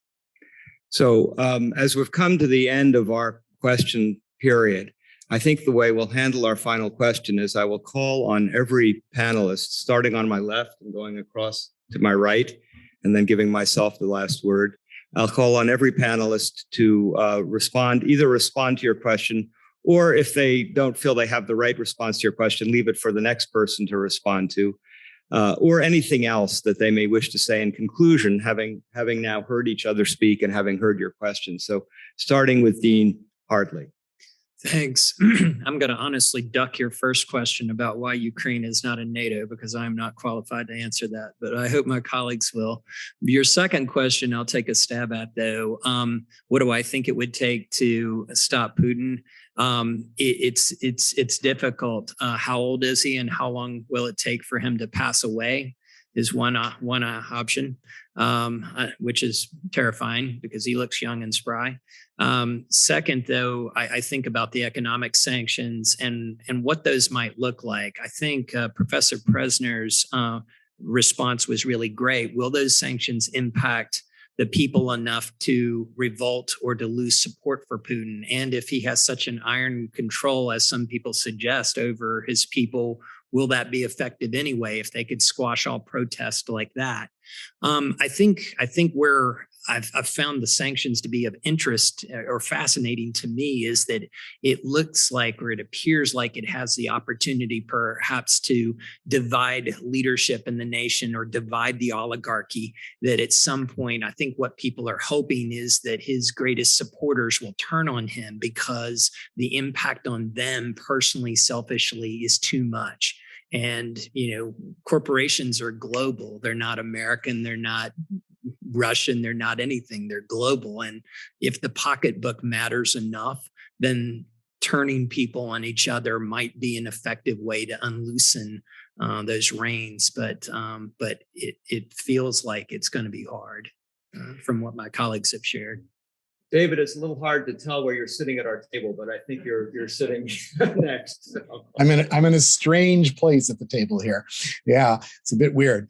So as we've come to the end of our question period, I think the way we'll handle our final question is I will call on every panelist, starting on my left and going across to my right, and then giving myself the last word. I'll call on every panelist to respond to your question, or if they don't feel they have the right response to your question, leave it for the next person to respond to, or anything else that they may wish to say in conclusion, having now heard each other speak and having heard your questions. So starting with Dean, Hardly. Thanks. I'm going to honestly duck your first question about why Ukraine is not in NATO because I'm not qualified to answer that, but I hope my colleagues will. Your second question, I'll take a stab at though. What do I think it would take to stop Putin? It's difficult. How old is he, and how long will it take for him to pass away? Is one option, which is terrifying because he looks young and spry. Second, though, I think about the economic sanctions and what those might look like. I think Professor Presner's response was really great. Will those sanctions impact the people enough to revolt or to lose support for Putin? And if he has such an iron control, as some people suggest, over his people, will that be effective anyway if they could squash all protest like that? I think where I've found the sanctions to be of interest or fascinating to me is that it looks like, or it appears like, it has the opportunity perhaps to divide leadership in the nation or divide the oligarchy. That at some point, I think what people are hoping is that his greatest supporters will turn on him because the impact on them personally, selfishly, is too much. And, corporations are global. They're not American. They're not Russian. They're not anything. They're global. And if the pocketbook matters enough, then turning people on each other might be an effective way to unloosen those reins. But it feels like it's going to be hard from what my colleagues have shared. David, it's a little hard to tell where you're sitting at our table, but I think you're sitting next. So. I'm in a strange place at the table here. Yeah, it's a bit weird.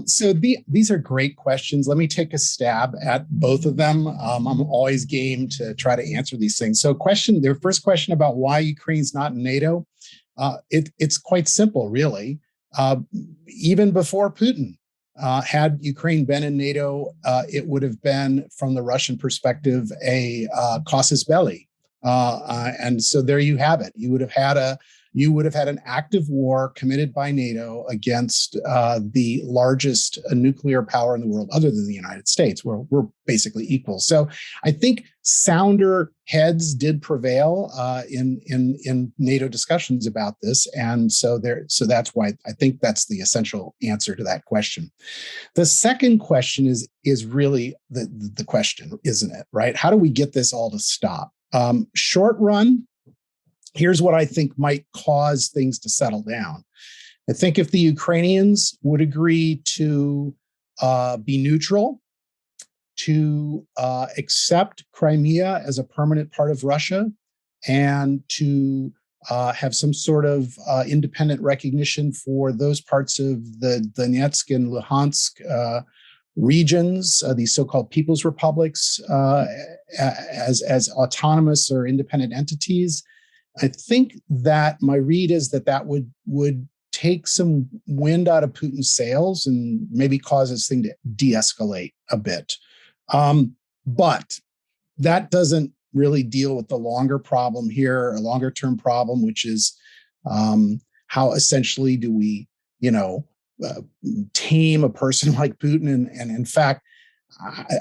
So these are great questions. Let me take a stab at both of them. I'm always game to try to answer these things. So their first question about why Ukraine's not in NATO, it's quite simple, really. Even before Putin, had Ukraine been in NATO, it would have been, from the Russian perspective, a casus belli. And so there you have it. You would have had an active war committed by NATO against the largest nuclear power in the world, other than the United States, where we're basically equal. So I think sounder heads did prevail in NATO discussions about this, and so that's why I think that's the essential answer to that question. The second question is really the question, isn't it? Right? How do we get this all to stop? Short run. Here's what I think might cause things to settle down. I think if the Ukrainians would agree to be neutral, to accept Crimea as a permanent part of Russia, and to have some sort of independent recognition for those parts of the Donetsk and Luhansk regions, these so-called people's republics, as autonomous or independent entities, I think that my read is that would take some wind out of Putin's sails and maybe cause this thing to de-escalate a bit. But that doesn't really deal with the longer problem here, a longer term problem, which is how essentially do we, tame a person like Putin? And in fact,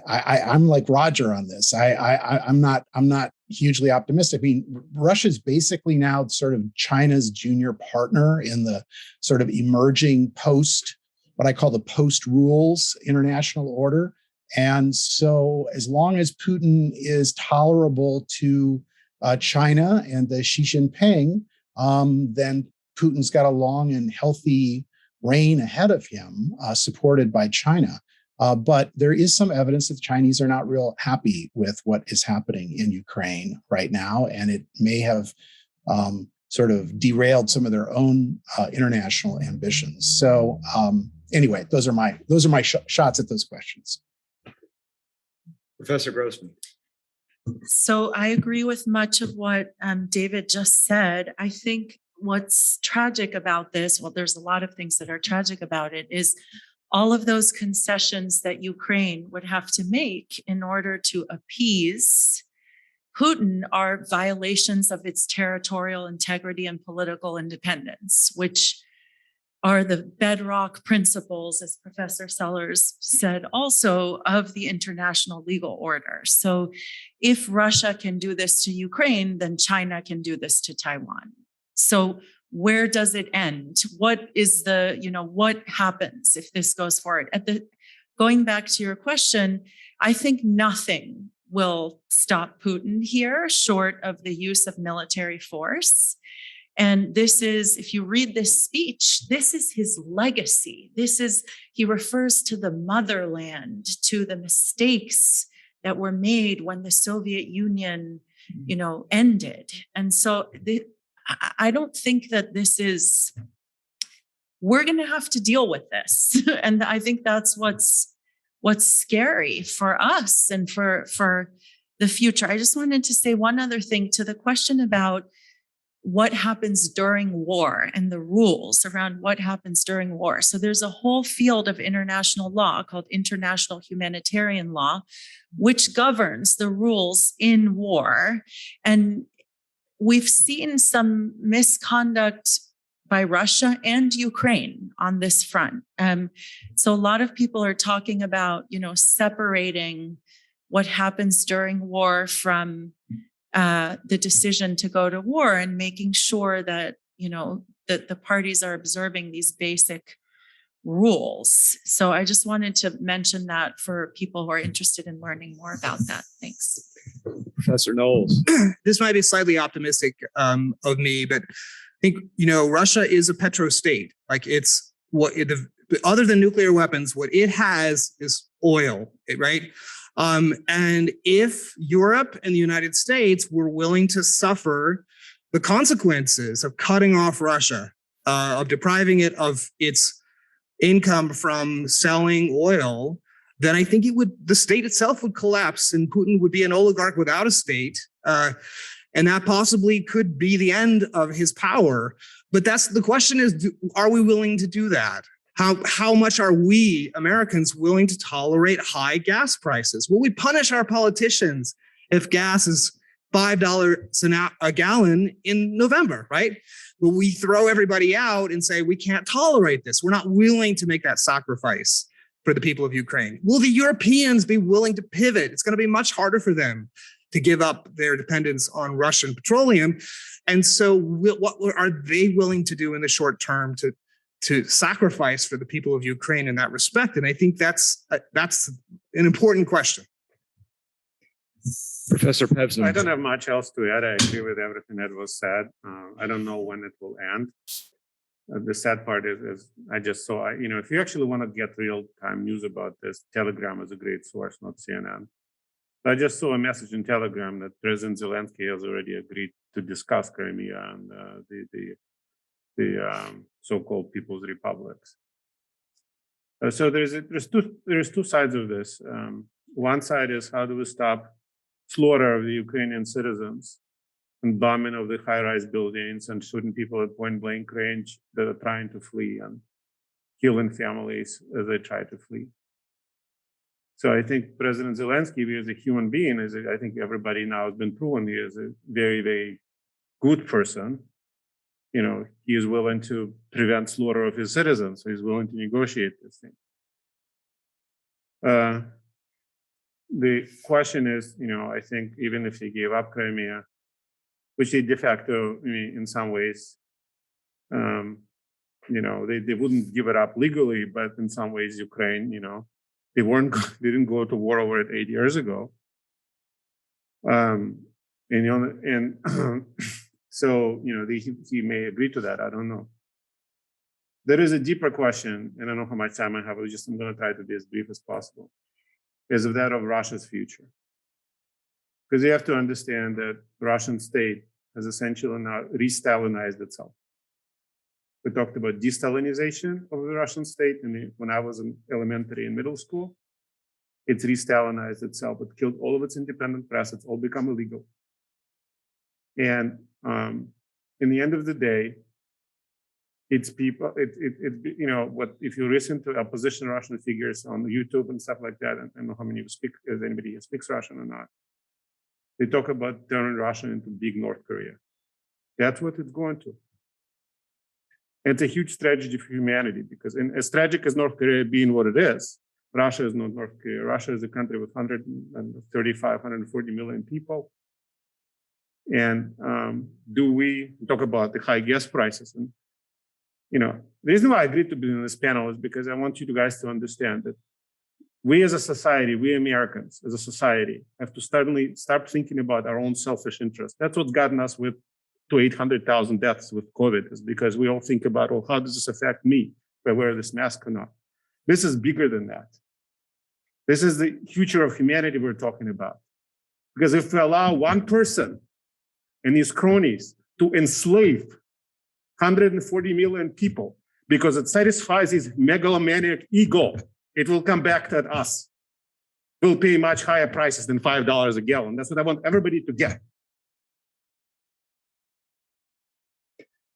I'm like Roger on this. I'm not hugely optimistic. I mean, Russia's basically now sort of China's junior partner in the sort of emerging what I call the post-rules international order. And so as long as Putin is tolerable to China and the Xi Jinping, then Putin's got a long and healthy reign ahead of him, supported by China. But there is some evidence that the Chinese are not real happy with what is happening in Ukraine right now, and it may have sort of derailed some of their own international ambitions. So anyway, those are my shots at those questions. Professor Grossman. So I agree with much of what David just said. I think what's tragic about this, well, there's a lot of things that are tragic about it, is all of those concessions that Ukraine would have to make in order to appease Putin are violations of its territorial integrity and political independence, which are the bedrock principles, as Professor Sellers said, also of the international legal order. So if Russia can do this to Ukraine, then China can do this to Taiwan. So where does it end? What is the, what happens if this goes forward? Going back to your question, I think nothing will stop Putin here short of the use of military force. And this is, if you read this speech, this is his legacy. He refers to the motherland, to the mistakes that were made when the Soviet Union, ended. And so I don't think that we're going to have to deal with this. And I think that's what's scary for us and for the future. I just wanted to say one other thing to the question about what happens during war and the rules around what happens during war. So there's a whole field of international law called international humanitarian law, which governs the rules in war. And we've seen some misconduct by Russia and Ukraine on this front. So a lot of people are talking about, separating what happens during war from the decision to go to war and making sure that, that the parties are observing these basic rules. So I just wanted to mention that for people who are interested in learning more about that. Thanks. Professor Knowles. This might be slightly optimistic of me, but I think, Russia is a petrostate. Like it's other than nuclear weapons, what it has is oil, right? And if Europe and the United States were willing to suffer the consequences of cutting off Russia, of depriving it of its income from selling oil, then I think the state itself would collapse and Putin would be an oligarch without a state. And that possibly could be the end of his power. But the question is, are we willing to do that? How much are we Americans willing to tolerate high gas prices? Will we punish our politicians if gas is $5 a gallon in November, right? Will we throw everybody out and say, we can't tolerate this? We're not willing to make that sacrifice for the people of Ukraine. Will the Europeans be willing to pivot? It's going to be much harder for them to give up their dependence on Russian petroleum. And so what are they willing to do in the short term to sacrifice for the people of Ukraine in that respect? And I think that's an important question. Professor Pevsner. I don't have much else to add. I agree with everything that was said. I don't know when it will end. The sad part is I just saw, if you actually want to get real-time news about this, Telegram is a great source, not CNN. I just saw a message in Telegram that President Zelensky has already agreed to discuss Crimea and the so-called People's Republics. So there's two sides of this. One side is how do we stop slaughter of the Ukrainian citizens and bombing of the high-rise buildings and shooting people at point-blank range that are trying to flee and killing families as they try to flee. So I think President Zelensky, as a human being, I think everybody now has been proven he is a very, very good person. He is willing to prevent slaughter of his citizens. So he's willing to negotiate this thing. The question is, I think even if he gave up Crimea, which they de facto, in some ways, they wouldn't give it up legally, but in some ways, Ukraine, they didn't go to war over it 8 years ago. So, he may agree to that. I don't know. There is a deeper question, and I don't know how much time I have. I'm going to try to be as brief as possible, is of that of Russia's future. Because you have to understand that the Russian state has essentially now re-Stalinized itself. We talked about de-Stalinization of the Russian state when I was in elementary and middle school. It's re-Stalinized itself. It killed all of its independent press. It's all become illegal. And in the end of the day, it's people, if you listen to opposition Russian figures on YouTube and stuff like that, I don't know how many anybody who speaks Russian or not, they talk about turning Russia into big North Korea. That's what it's going to. It's a huge tragedy for humanity because as tragic as North Korea being what it is, Russia is not North Korea. Russia is a country with 135, 140 million people. And do we talk about the high gas prices? And, the reason why I agreed to be in this panel is because I want you guys to understand that we as a society, we Americans as a society, have to start thinking about our own selfish interests. That's what's gotten us to 800,000 deaths with COVID, is because we all think about, how does this affect me if I wear this mask or not? This is bigger than that. This is the future of humanity we're talking about. Because if we allow one person and his cronies to enslave 140 million people because it satisfies his megalomaniac ego, it will come back to us. We'll pay much higher prices than $5 a gallon. That's what I want everybody to get.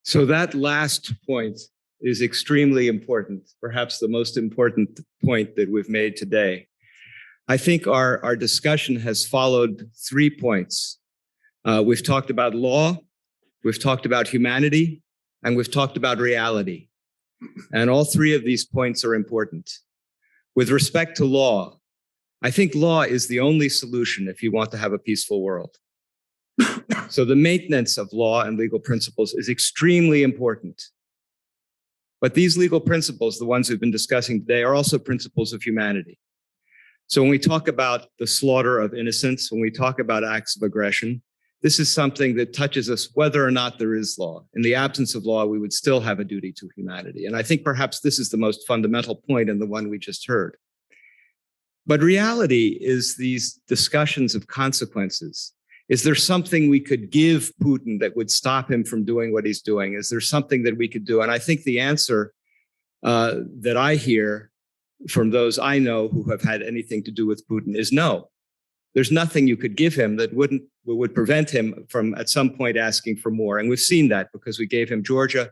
So that last point is extremely important, perhaps the most important point that we've made today. I think our discussion has followed 3 points. We've talked about law, we've talked about humanity, and we've talked about reality. And all 3 of these points are important. With respect to law, I think law is the only solution if you want to have a peaceful world. So the maintenance of law and legal principles is extremely important. But these legal principles, the ones we've been discussing today, are also principles of humanity. So when we talk about the slaughter of innocents, when we talk about acts of aggression, this is something that touches us whether or not there is law. In the absence of law, we would still have a duty to humanity. And I think perhaps this is the most fundamental point in the one we just heard. But reality is these discussions of consequences. Is there something we could give Putin that would stop him from doing what he's doing? Is there something that we could do? And I think the answer that I hear from those I know who have had anything to do with Putin is no. There's nothing you could give him that would prevent him from at some point asking for more. And we've seen that because we gave him Georgia,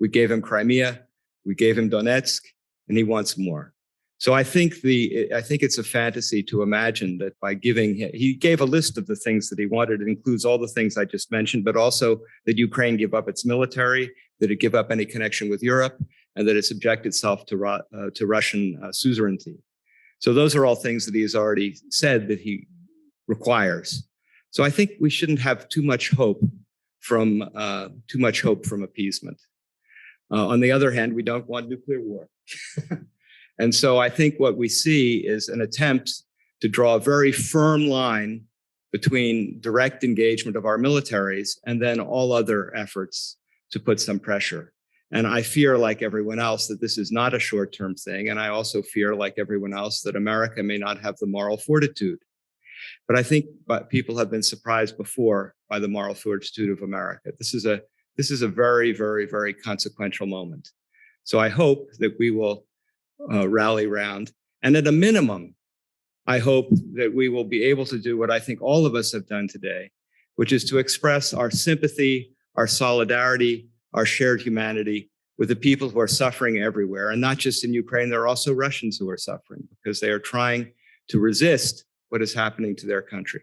we gave him Crimea, we gave him Donetsk, and he wants more. So I think it's a fantasy to imagine that by he gave a list of the things that he wanted. It includes all the things I just mentioned, but also that Ukraine give up its military, that it give up any connection with Europe, and that it subject itself to Russian suzerainty. So those are all things that he has already said that he requires. So I think we shouldn't have too much hope from appeasement. On the other hand, we don't want nuclear war. And so I think what we see is an attempt to draw a very firm line between direct engagement of our militaries and then all other efforts to put some pressure. And I fear, like everyone else, that this is not a short-term thing. And I also fear, like everyone else, that America may not have the moral fortitude. But I think people have been surprised before by the moral fortitude of America. This is a very, very, very consequential moment. So I hope that we will rally round. And at a minimum, I hope that we will be able to do what I think all of us have done today, which is to express our sympathy, our solidarity, our shared humanity with the people who are suffering everywhere. And not just in Ukraine, there are also Russians who are suffering because they are trying to resist what is happening to their country.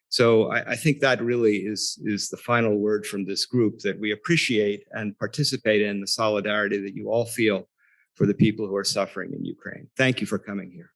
So I think that really is the final word from this group, that we appreciate and participate in the solidarity that you all feel for the people who are suffering in Ukraine. Thank you for coming here.